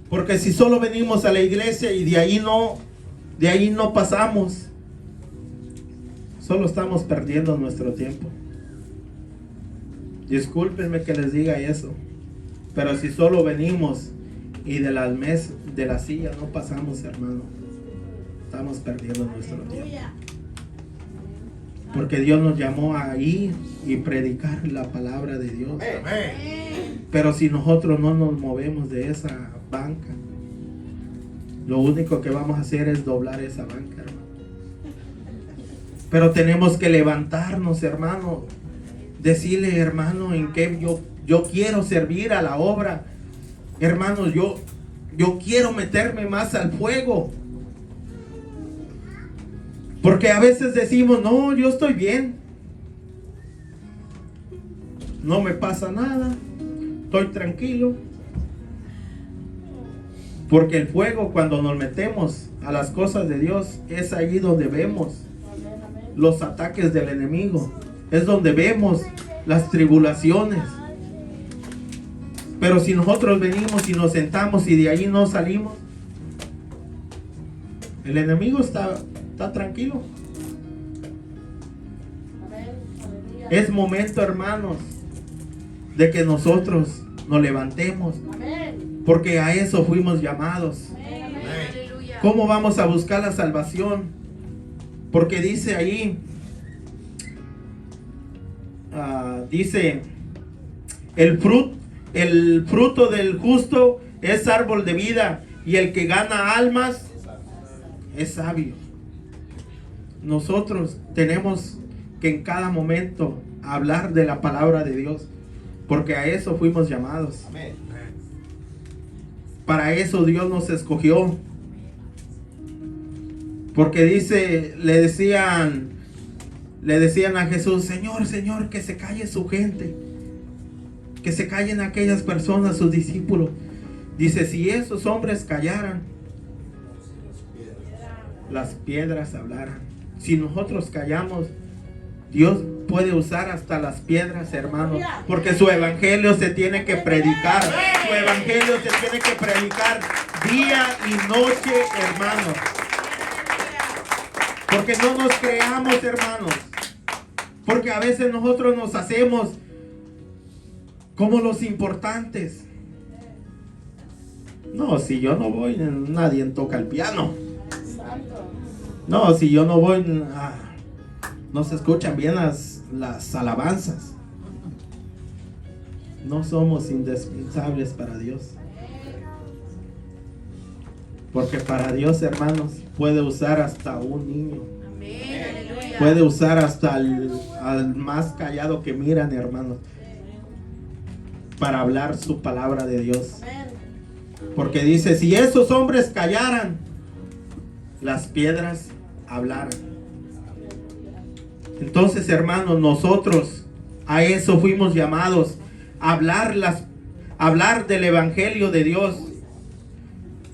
Porque si solo venimos a la iglesia y de ahí no pasamos, solo estamos perdiendo nuestro tiempo. Discúlpenme que les diga eso, pero si solo venimos y de la silla no pasamos, hermano, estamos perdiendo nuestro tiempo. Porque Dios nos llamó a ir y predicar la palabra de Dios. Pero si nosotros no nos movemos de esa banca, lo único que vamos a hacer es doblar esa banca, hermano. Pero tenemos que levantarnos, hermano. Decirle, hermano, en qué yo quiero servir a la obra. Hermano, yo quiero meterme más al fuego. Porque a veces decimos, no, yo estoy bien. No me pasa nada. Estoy tranquilo. Porque el fuego, cuando nos metemos a las cosas de Dios, es ahí donde vemos los ataques del enemigo. Es donde vemos las tribulaciones. Pero si nosotros venimos y nos sentamos y de ahí no salimos, el enemigo está tranquilo. Es momento, hermanos, de que nosotros nos levantemos, porque a eso fuimos llamados. Aleluya. ¿Cómo vamos a buscar la salvación? Porque dice ahí, dice, el fruto del justo es árbol de vida, y el que gana almas es sabio. Nosotros tenemos que en cada momento hablar de la palabra de Dios, porque a eso fuimos llamados. Para eso Dios nos escogió. Porque dice, le decían a Jesús, Señor, Señor, que se calle su gente, que se callen aquellas personas, sus discípulos. Dice, si esos hombres callaran, las piedras hablaran. Si nosotros callamos, Dios puede usar hasta las piedras, hermanos, porque su evangelio se tiene que predicar. Su evangelio se tiene que predicar día y noche, hermanos. Porque no nos creamos, hermanos. Porque a veces nosotros nos hacemos como los importantes. No, si yo no voy, nadie toca el piano. No, si yo no voy, no se escuchan bien las alabanzas. No somos indispensables para Dios. Porque para Dios, hermanos, puede usar hasta un niño. Amén, aleluya. Puede usar hasta al más callado que miran, hermanos, para hablar su palabra de Dios. Porque dice, si esos hombres callaran, las piedras hablaran. Entonces, hermanos, nosotros a eso fuimos llamados, a hablar del evangelio de Dios,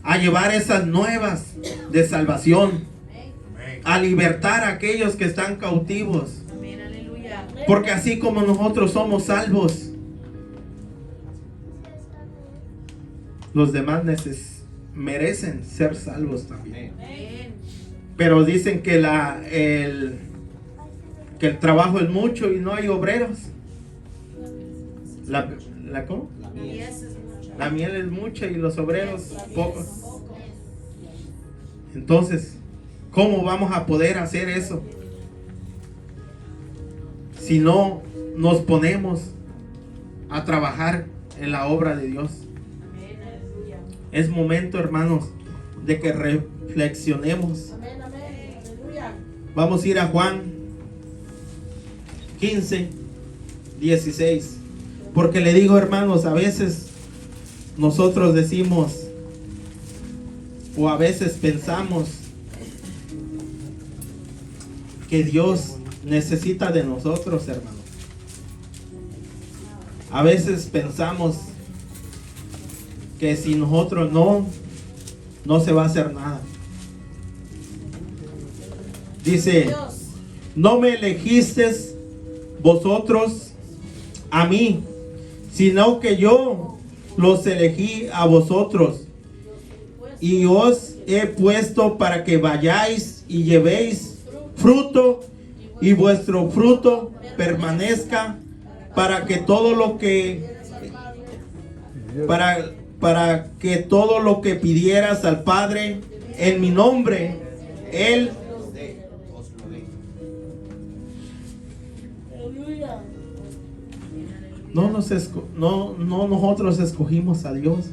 a llevar esas nuevas de salvación, a libertar a aquellos que están cautivos. Amén, aleluya. Porque así como nosotros somos salvos, los demás merecen ser salvos también. Amén. Pero dicen que que el trabajo es mucho y no hay obreros. ¿Cómo? La miel es mucha y los obreros pocos. Entonces, ¿cómo vamos a poder hacer eso? Si no nos ponemos a trabajar en la obra de Dios. Es momento, hermanos, de que reflexionemos. Vamos a ir a Juan 15, 16. Porque le digo, hermanos, a veces nosotros decimos, o a veces pensamos que Dios necesita de nosotros, hermanos. A veces pensamos que si nosotros no se va a hacer nada. Dice, no me elegisteis vosotros a mí, sino que yo los elegí a vosotros y os he puesto para que vayáis y llevéis fruto y vuestro fruto permanezca, para que todo lo que pidieras al Padre en mi nombre, Él no nosotros escogimos a Dios.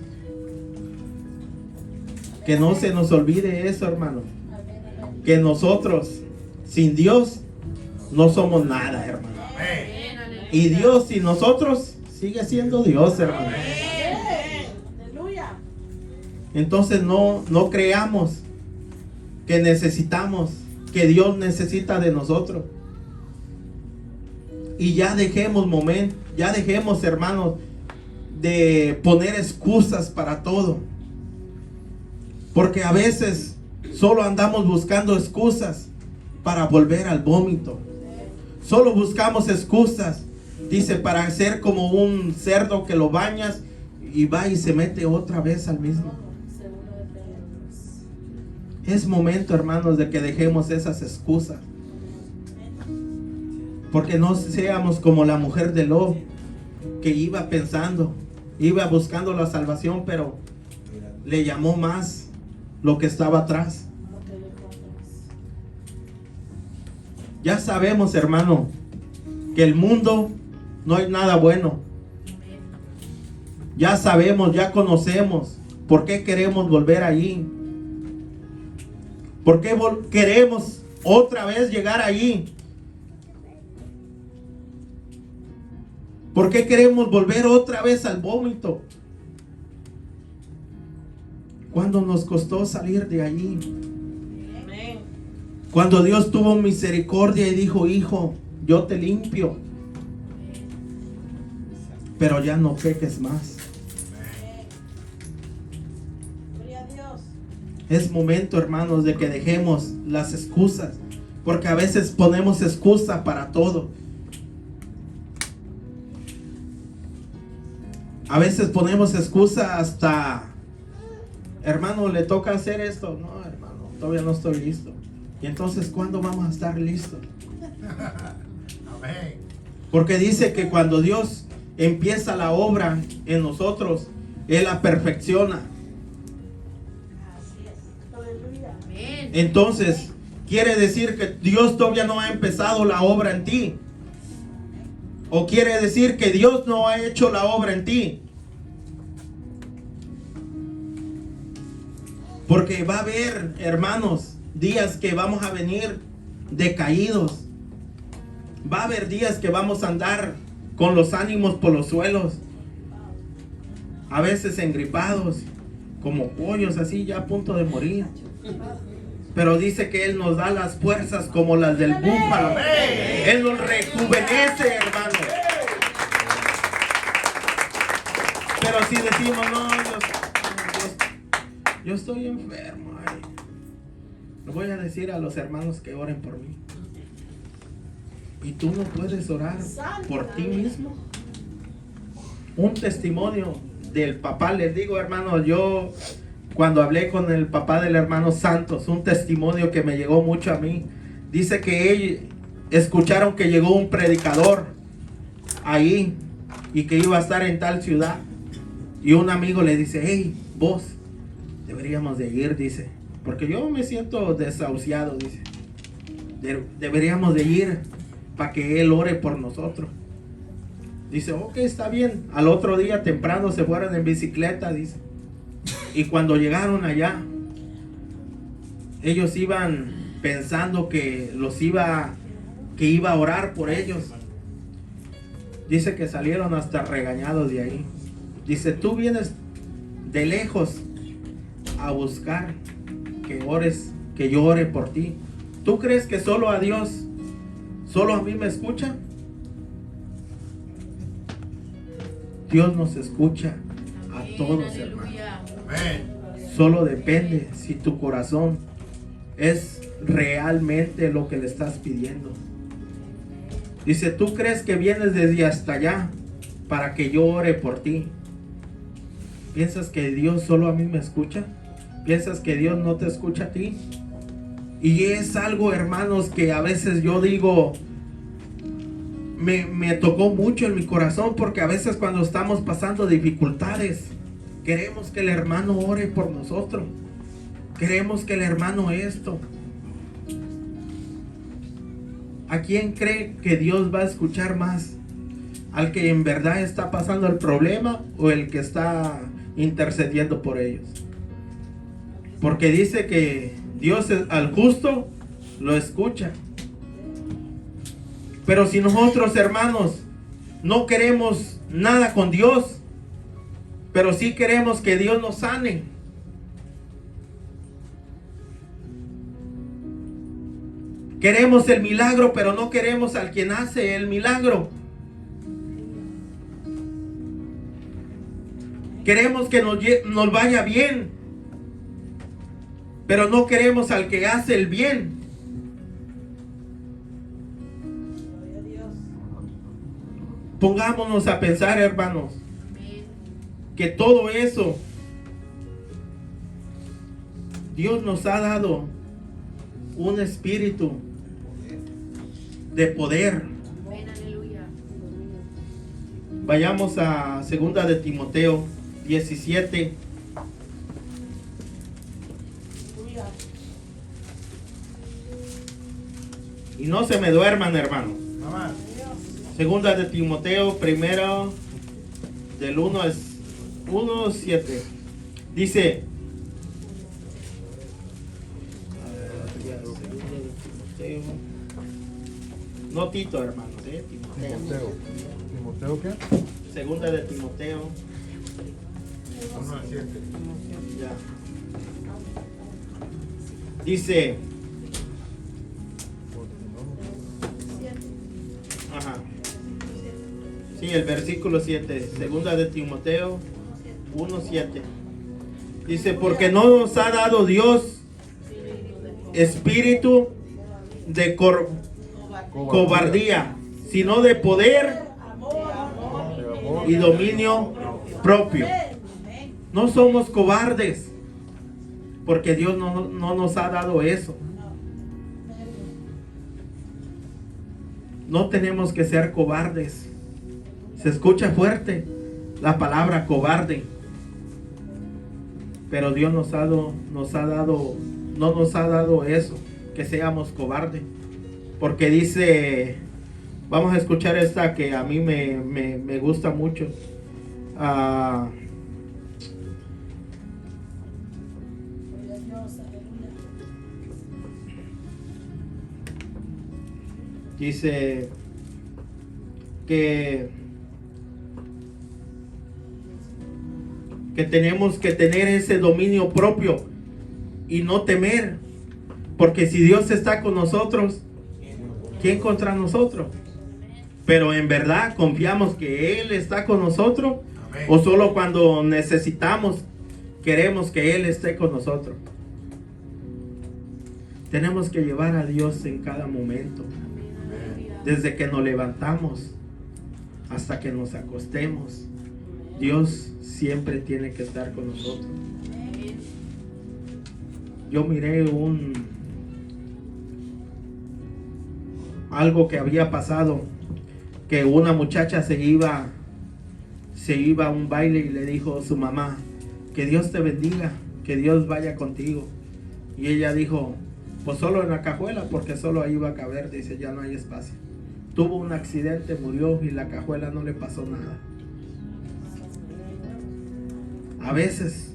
Que no se nos olvide eso, hermano. Que nosotros sin Dios no somos nada, hermano. Y Dios sin nosotros sigue siendo Dios, hermano. Entonces no creamos que necesitamos, que Dios necesita de nosotros. Y ya dejemos hermanos, de poner excusas para todo. Porque a veces solo andamos buscando excusas para volver al vómito. Solo buscamos excusas, dice, para ser como un cerdo que lo bañas y va y se mete otra vez al mismo. Es momento, hermanos, de que dejemos esas excusas. Porque no seamos como la mujer de Lot, que iba buscando la salvación, pero le llamó más lo que estaba atrás. Ya sabemos, hermano, que el mundo no hay nada bueno. Ya sabemos, ya conocemos por qué queremos volver allí. ¿Por qué queremos otra vez llegar allí? ¿Por qué queremos volver otra vez al vómito? ¿Cuándo nos costó salir de allí? Cuando Dios tuvo misericordia y dijo, hijo, yo te limpio, pero ya no peques más. Es momento, hermanos, de que dejemos las excusas, Porque a veces ponemos excusa para todo. A veces ponemos excusa hasta, hermano, le toca hacer esto. No, hermano, todavía no estoy listo. Y entonces, ¿cuándo vamos a estar listos? Amén. Porque dice que cuando Dios empieza la obra en nosotros, Él la perfecciona. Amén. Entonces, quiere decir que Dios todavía no ha empezado la obra en ti. O quiere decir que Dios no ha hecho la obra en ti. Porque va a haber, hermanos, días que vamos a venir decaídos. Va a haber días que vamos a andar con los ánimos por los suelos. A veces engripados, como pollos así ya a punto de morir. Pero dice que Él nos da las fuerzas como las del búfalo. Él nos rejuvenece, hermano. Pero si decimos, no, yo estoy enfermo. Ay. Le voy a decir a los hermanos que oren por mí. ¿Y tú no puedes orar por ti mismo? Un testimonio del papá, les digo, hermano, yo cuando hablé con el papá del hermano Santos, un testimonio que me llegó mucho a mí. Dice que ellos escucharon que llegó un predicador ahí y que iba a estar en tal ciudad. Y un amigo le dice, hey, vos, deberíamos de ir, dice, porque yo me siento desahuciado, dice. Deberíamos de ir para que Él ore por nosotros. Dice, ok, está bien. Al otro día temprano se fueron en bicicleta, dice. Y cuando llegaron allá, ellos iban pensando que iba a orar por ellos. Dice que salieron hasta regañados de ahí. Dice, tú vienes de lejos a buscar que ores, que yo ore por ti. ¿Tú crees que solo a Dios, solo a mí me escucha? Dios nos escucha a todos, hermano. Amén. Solo depende si tu corazón es realmente lo que le estás pidiendo. Dice, ¿tú crees que vienes desde hasta allá para que yo ore por ti? ¿Piensas que Dios solo a mí me escucha? ¿Piensas que Dios no te escucha a ti? Y es algo, hermanos, que a veces yo digo, me tocó mucho en mi corazón, porque a veces cuando estamos pasando dificultades, queremos que el hermano ore por nosotros. Queremos que el hermano esto. ¿A quién cree que Dios va a escuchar más? ¿Al que en verdad está pasando el problema o el que está intercediendo por ellos? Porque dice que Dios al justo lo escucha. Pero si nosotros, hermanos, no queremos nada con Dios, pero sí queremos que Dios nos sane, queremos el milagro, pero no queremos al quien hace el milagro. Queremos que nos vaya bien, pero no queremos al que hace el bien. Pongámonos a pensar, hermanos, que todo eso Dios nos ha dado un espíritu de poder. Amén, aleluya. Vayamos a 2 de Timoteo 17. Y no se me duerman, hermanos. Amén. 2 de Timoteo, primero del 1:7. Dice, no Tito, hermanos, Timoteo. ¿Timoteo qué? 2 de Timoteo. 1 al 7. Ya. Dice, ajá. Sí, el versículo 7, 2 de Timoteo 1:7. Dice, porque no nos ha dado Dios espíritu de cobardía, sino de poder y dominio propio. No somos cobardes, porque Dios no nos ha dado eso. No tenemos que ser cobardes. Se escucha fuerte la palabra cobarde, pero Dios no nos ha dado eso, que seamos cobardes. Porque dice, vamos a escuchar esta que a mí me gusta mucho. Dice que tenemos que tener ese dominio propio y no temer, porque si Dios está con nosotros, ¿quién contra nosotros? Pero en verdad confiamos que Él está con nosotros. Amén. O solo cuando necesitamos queremos que Él esté con nosotros. Tenemos que llevar a Dios en cada momento. Desde que nos levantamos hasta que nos acostemos, Dios siempre tiene que estar con nosotros. Yo miré algo que había pasado, que una muchacha se iba a un baile y le dijo a su mamá, que Dios te bendiga, que Dios vaya contigo. Y ella dijo, pues solo en la cajuela, porque solo ahí iba a caber. Dice, ya no hay espacio. Tuvo un accidente, murió y la cajuela no le pasó nada. A veces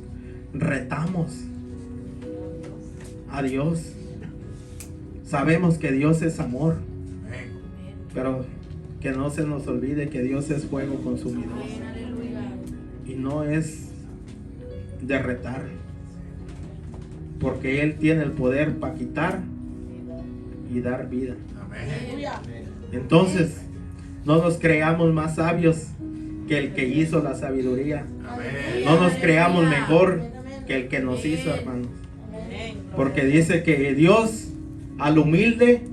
retamos a Dios. Sabemos que Dios es amor, pero que no se nos olvide que Dios es fuego consumidor. Y no es de retar, porque Él tiene el poder para quitar y dar vida. Entonces, no nos creamos más sabios que el que hizo la sabiduría. No nos creamos mejor que el que nos hizo, hermanos. Porque dice que Dios al humilde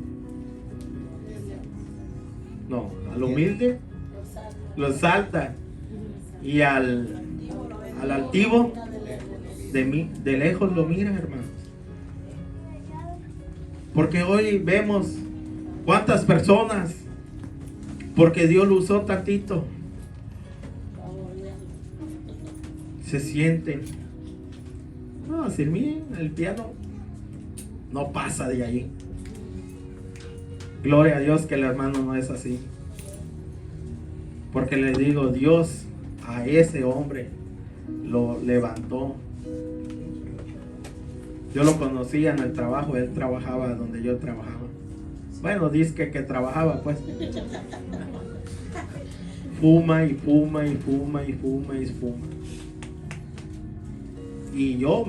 lo exalta, y al altivo de lejos lo mira, hermanos. Porque hoy vemos cuántas personas, porque Dios lo usó tantito, se sienten, no, sin mí el piano no pasa de ahí. Gloria a Dios que el hermano no es así. Porque le digo, Dios a ese hombre lo levantó. Yo lo conocía en el trabajo, él trabajaba donde yo trabajaba. Bueno, dice que trabajaba, pues. Fuma y fuma y fuma y fuma y fuma. Y yo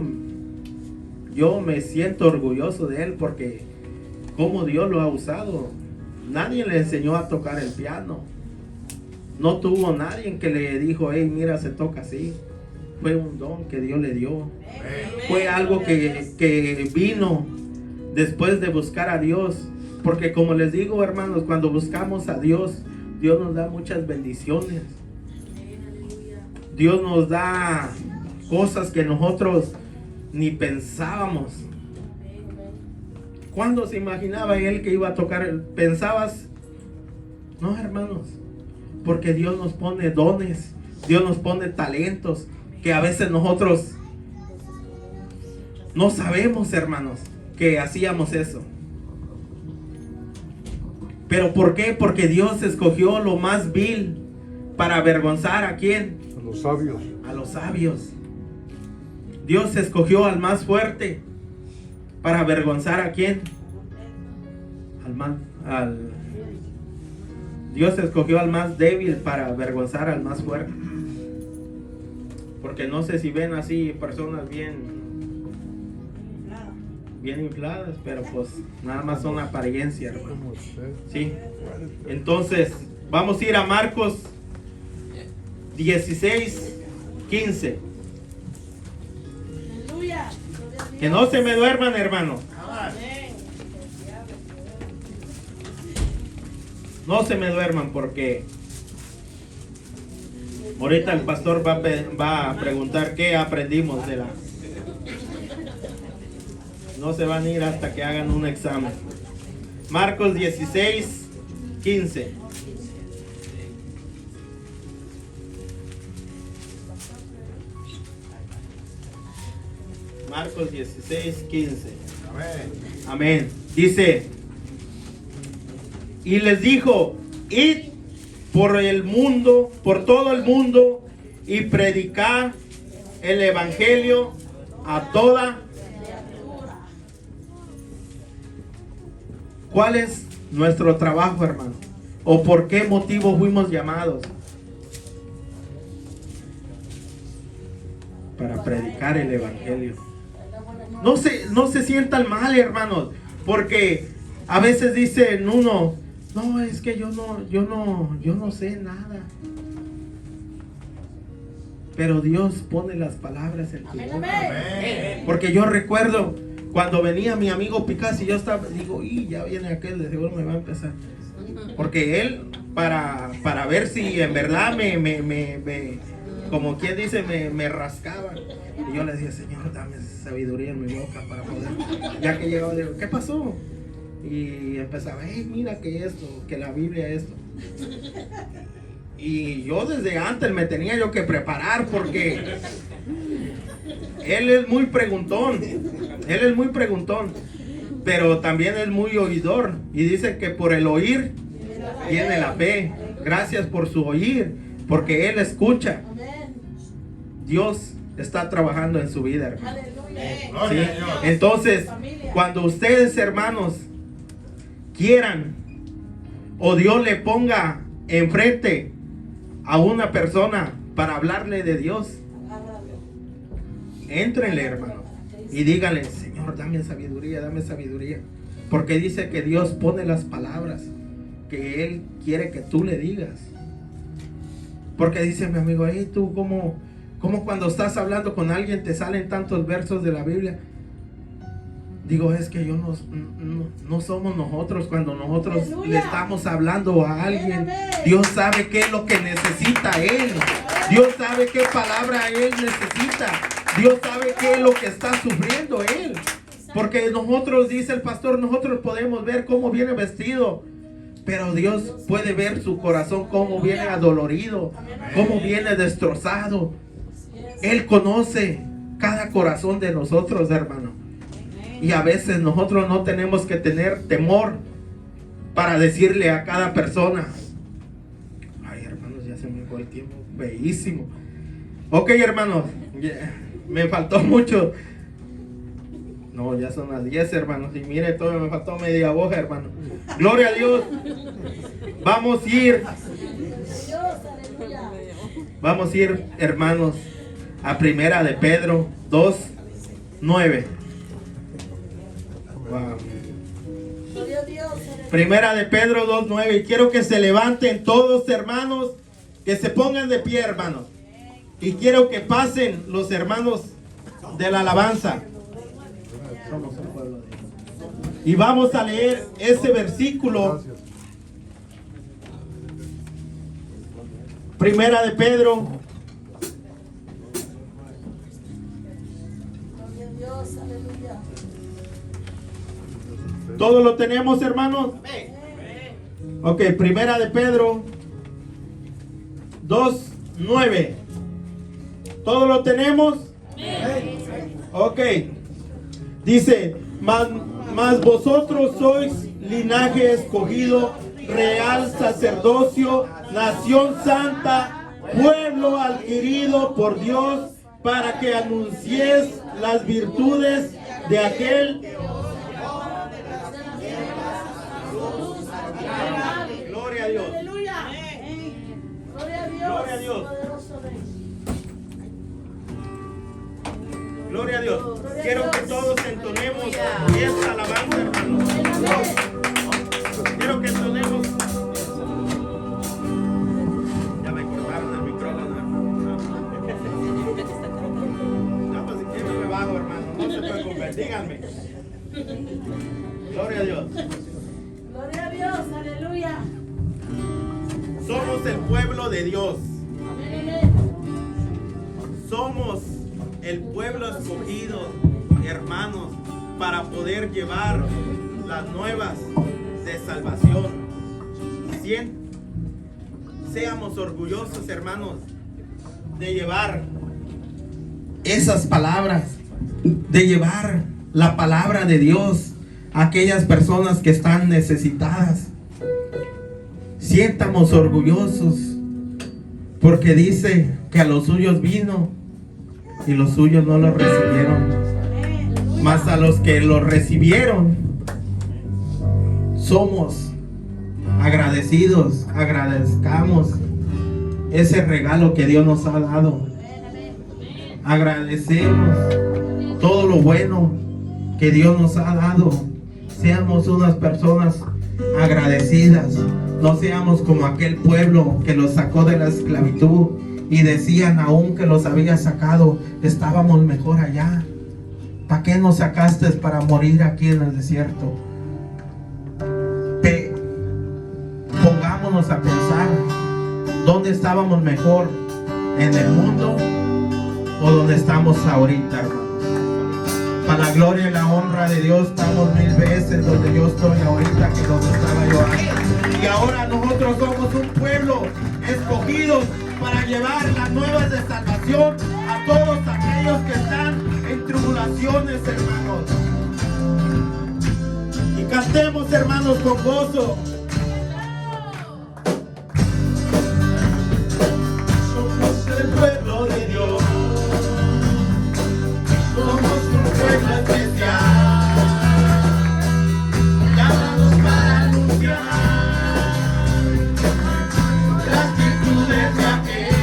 me siento orgulloso de él, porque como Dios lo ha usado. Nadie le enseñó a tocar el piano. No tuvo nadie que le dijo, hey, mira, se toca así. Fue un don que Dios le dio. Fue algo que vino después de buscar a Dios. Porque como les digo, hermanos, cuando buscamos a Dios, Dios nos da muchas bendiciones. Dios nos da cosas que nosotros ni pensábamos. ¿Cuándo se imaginaba él que iba a tocar? ¿Pensabas? No, hermanos. Porque Dios nos pone dones, Dios nos pone talentos que a veces nosotros no sabemos, hermanos, que hacíamos eso. ¿Pero por qué? Porque Dios escogió lo más vil para avergonzar ¿a quién? A los sabios. A los sabios. Dios escogió al más fuerte para avergonzar ¿a quién? Dios escogió al más débil para avergonzar al más fuerte. Porque no sé si ven así personas bien infladas, pero pues nada más son apariencia, hermano. Sí. Entonces, vamos a ir a Marcos 16:15. Que no se me duerman, hermano. No se me duerman porque ahorita el pastor va a preguntar qué aprendimos de la... No se van a ir hasta que hagan un examen. Marcos 16, 15. Marcos 16, 15. Amén. Amén. Dice, y les dijo, id por el mundo, por todo el mundo, y predicad el evangelio a toda. ¿Cuál es nuestro trabajo, hermano? ¿O por qué motivo fuimos llamados? Para predicar el evangelio. No se sientan mal, hermanos, porque a veces dicen uno, no, es que yo no sé nada. Pero Dios pone las palabras en tu boca. Porque yo recuerdo cuando venía mi amigo Picasso y yo estaba, digo, y ya viene aquel, de seguro me va a empezar. Porque él, para ver si en verdad me como quien dice, me rascaba. Y yo le decía, Señor, dame sabiduría en mi boca para poder. Ya que llegaba, digo, ¿qué pasó? Y empezaba, hey, mira que esto, que la Biblia esto. Y yo desde antes me tenía yo que preparar porque él es muy preguntón. Él es muy preguntón. Pero también es muy oidor. Y dice que por el oír viene la fe. Gracias por su oír, porque él escucha. Dios está trabajando en su vida, hermano. ¿Sí? Entonces, cuando ustedes, hermanos, quieran o Dios le ponga enfrente a una persona para hablarle de Dios, éntrenle, hermano, y díganle, Señor, dame sabiduría, porque dice que Dios pone las palabras que Él quiere que tú le digas. Porque dice mi amigo, hey, tú como cuando estás hablando con alguien te salen tantos versos de la Biblia. Digo, es que yo no somos nosotros. Cuando nosotros le estamos hablando a alguien, Dios sabe qué es lo que necesita Él. Dios sabe qué palabra Él necesita. Dios sabe qué es lo que está sufriendo Él. Porque nosotros, dice el pastor, nosotros podemos ver cómo viene vestido, pero Dios puede ver su corazón, cómo viene adolorido, cómo viene destrozado. Él conoce cada corazón de nosotros, hermano. Y a veces nosotros no tenemos que tener temor para decirle a cada persona. Ay, hermanos, ya se me fue el tiempo. Bellísimo. Ok, hermanos, me faltó mucho. No, ya son las 10, hermanos. Y mire, todavía me faltó media hoja, hermano. Gloria a Dios. Vamos a ir, hermanos, a Primera de Pedro 2:9. Wow. Primera de Pedro 2:9. Y quiero que se levanten todos, hermanos, que se pongan de pie, hermanos. Y quiero que pasen los hermanos de la alabanza. Somos el pueblo de Dios. Y vamos a leer ese versículo. Primera de Pedro. ¿Todo lo tenemos, hermanos? Ok, Primera de Pedro 2:9. ¿Todo lo tenemos? Ok. Dice, mas vosotros sois linaje escogido, real sacerdocio, nación santa, pueblo adquirido por Dios, para que anunciéis las virtudes de aquel. Gloria a Dios. Gloria a Dios. Gloria a Dios. Quiero que todos entonemos esta alabanza, hermanos. Quiero que entonemos. Ya me cortaron el micrófono. No, pues si quieren me bajo, hermano. No se preocupen, díganme. Gloria a Dios. Gloria a Dios, aleluya. Somos el pueblo de Dios. Somos el pueblo escogido, hermanos, para poder llevar las nuevas de salvación. Seamos orgullosos, hermanos, de llevar esas palabras, de llevar la palabra de Dios a aquellas personas que están necesitadas. Siéntamos orgullosos, porque dice que a los suyos vino y los suyos no lo recibieron. Mas a los que lo recibieron, somos agradecidos. Agradezcamos ese regalo que Dios nos ha dado. Agradecemos todo lo bueno que Dios nos ha dado. Seamos unas personas agradecidas. No seamos como aquel pueblo que los sacó de la esclavitud y decían, aún que los había sacado, estábamos mejor allá. ¿Para qué nos sacaste para morir aquí en el desierto? Pongámonos a pensar, ¿dónde estábamos mejor? ¿En el mundo o donde estamos ahorita, hermanos? Para la gloria y la honra de Dios, estamos 1000 veces donde yo estoy ahorita que donde estaba yo antes. Y ahora nosotros somos un pueblo escogido para llevar las nuevas de salvación a todos aquellos que están en tribulaciones, hermanos. Y cantemos, hermanos, con gozo. Somos el pueblo de Dios. Somos un pueblo especial, llamados para anunciar las virtudes de aquel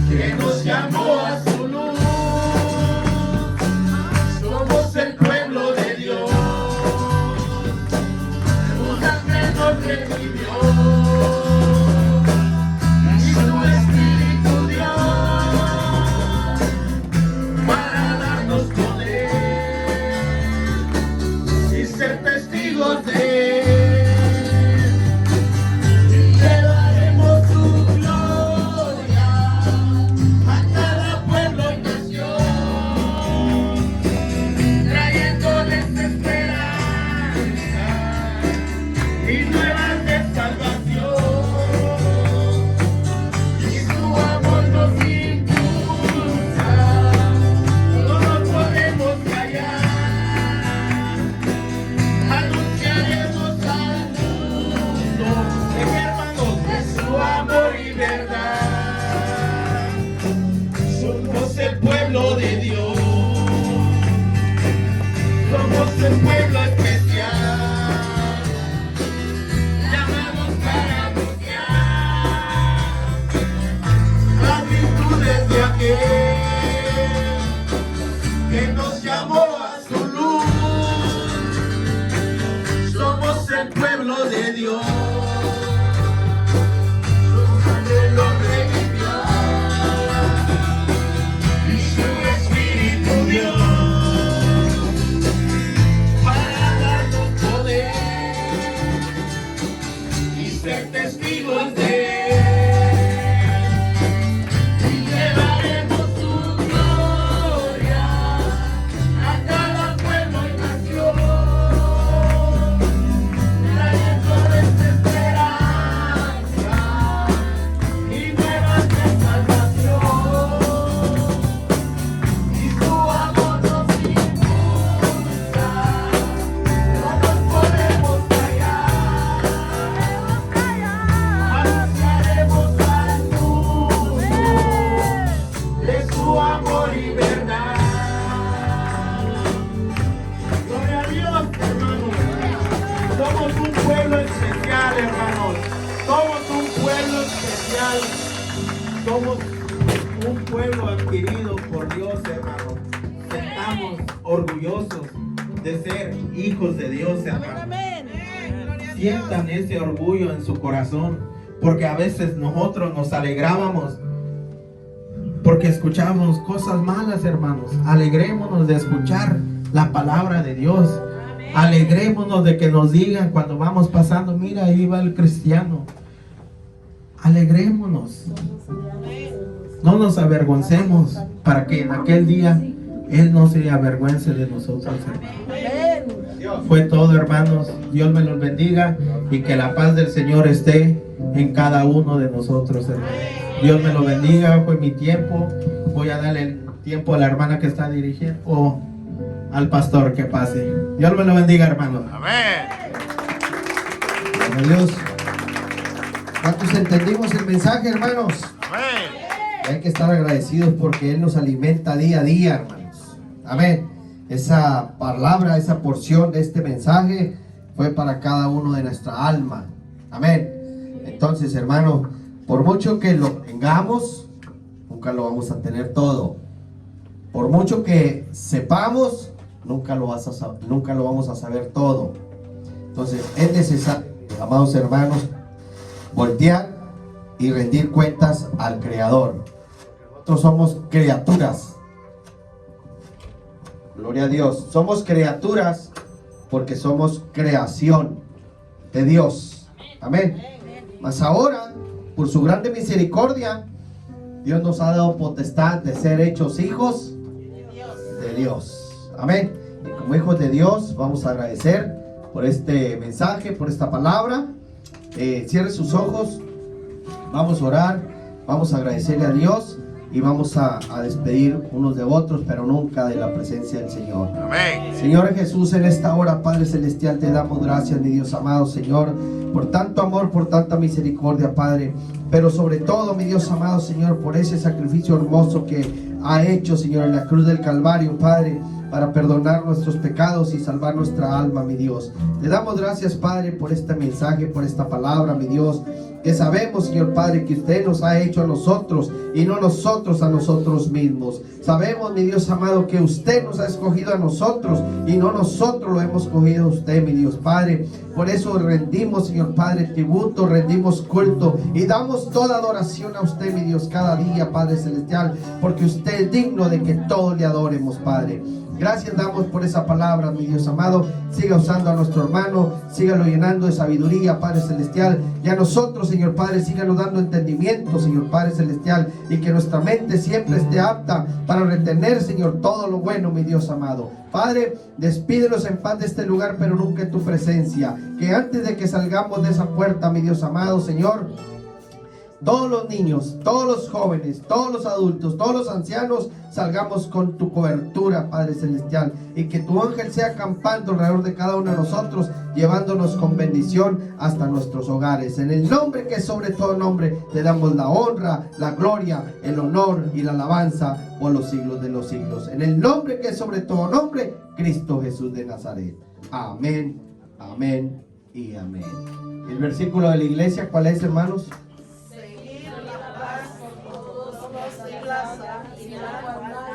que nos llamó a su luz. Somos el pueblo de Dios, su sangre nos redimió y su Espíritu dio para darnos poder y ser testigos de Él. Y llevaremos su gloria a cada pueblo y nación, trayéndoles esperanza y nuevas de salvación. Y su amor nos impulsa, no nos podemos callar. Anunciaremos al mundo, hermanos, de su amor y verdad. Somos el pueblo de Dios, somos el pueblo especial, llamados para anunciar las virtudes de aquel que nos llamó a su luz. Somos el pueblo de Dios, su sangre lo redimió y su Espíritu dio para darnos poder y ser testigos de Él. Y llevaremos su gloria a cada pueblo y nación, trayéndoles esperanza y nuevas de salvación. Y su amor nos impulsa, no nos podemos callar. Anunciaremos al mundo de su amor y verdad. Gloria a Dios, hermanos. Somos un pueblo especial, hermanos. Somos un pueblo especial. Somos un pueblo adquirido por Dios, hermanos. Estamos orgullosos de ser hijos de Dios, hermanos. Sientan ese orgullo en su corazón, porque a veces nosotros nos alegrábamos porque escuchábamos cosas malas, hermanos. Alegrémonos de escuchar la palabra de Dios. Alegrémonos de que nos digan cuando vamos pasando, mira, ahí va el cristiano. Alegrémonos. No nos avergoncemos para que en aquel día Él no se avergüence de nosotros, hermanos. Fue todo, hermanos. Dios me los bendiga y que la paz del Señor esté en cada uno de nosotros, hermanos. Dios me lo bendiga. Fue mi tiempo. Voy a darle el tiempo a la hermana que está dirigiendo o al pastor que pase. Dios me lo bendiga, hermanos. Amén. Gloria a Dios. ¿Cuántos entendimos el mensaje, hermanos? Amén. Hay que estar agradecidos porque Él nos alimenta día a día, hermanos. Amén. Esa palabra, esa porción de este mensaje fue para cada uno de nuestra alma. Amén. Entonces, hermanos, por mucho que lo tengamos, nunca lo vamos a tener todo. Por mucho que sepamos, nunca lo vamos a saber todo. Entonces, es necesario, amados hermanos, voltear y rendir cuentas al Creador. Nosotros somos criaturas. Gloria a Dios. Somos criaturas porque somos creación de Dios. Amén. Mas ahora, por su grande misericordia, Dios nos ha dado potestad de ser hechos hijos de Dios. Amén. Y como hijos de Dios, vamos a agradecer por este mensaje, por esta palabra. Cierre sus ojos. Vamos a orar. Vamos a agradecerle a Dios. Y vamos a despedir unos de otros, pero nunca de la presencia del Señor. Amén. Señor Jesús, en esta hora, Padre Celestial, te damos gracias, mi Dios amado, Señor, por tanto amor, por tanta misericordia, Padre. Pero sobre todo, mi Dios amado, Señor, por ese sacrificio hermoso que ha hecho, Señor, en la cruz del Calvario, Padre, para perdonar nuestros pecados y salvar nuestra alma, mi Dios. Te damos gracias, Padre, por este mensaje, por esta palabra, mi Dios, que sabemos, Señor Padre, que usted nos ha hecho a nosotros y no nosotros a nosotros mismos. Sabemos, mi Dios amado, que usted nos ha escogido a nosotros y no nosotros lo hemos escogido a usted, mi Dios Padre. Por eso rendimos, Señor Padre, tributo, rendimos culto y damos toda adoración a usted, mi Dios, cada día, Padre Celestial, porque usted es digno de que todos le adoremos, Padre. Gracias damos por esa palabra, mi Dios amado. Siga usando a nuestro hermano, sígalo llenando de sabiduría, Padre Celestial. Y a nosotros, Señor Padre, síganos dando entendimiento, Señor Padre Celestial. Y que nuestra mente siempre esté apta para retener, Señor, todo lo bueno, mi Dios amado. Padre, despídenos en paz de este lugar, pero nunca en tu presencia. Que antes de que salgamos de esa puerta, mi Dios amado, Señor, todos los niños, todos los jóvenes, todos los adultos, todos los ancianos, salgamos con tu cobertura, Padre Celestial. Y que tu ángel sea acampando alrededor de cada uno de nosotros, llevándonos con bendición hasta nuestros hogares. En el nombre que es sobre todo nombre, te damos la honra, la gloria, el honor y la alabanza por los siglos de los siglos. En el nombre que es sobre todo nombre, Cristo Jesús de Nazaret. Amén, amén y amén. El versículo de la iglesia, ¿cuál es, hermanos? Seguir la paz con todos los de la santidad.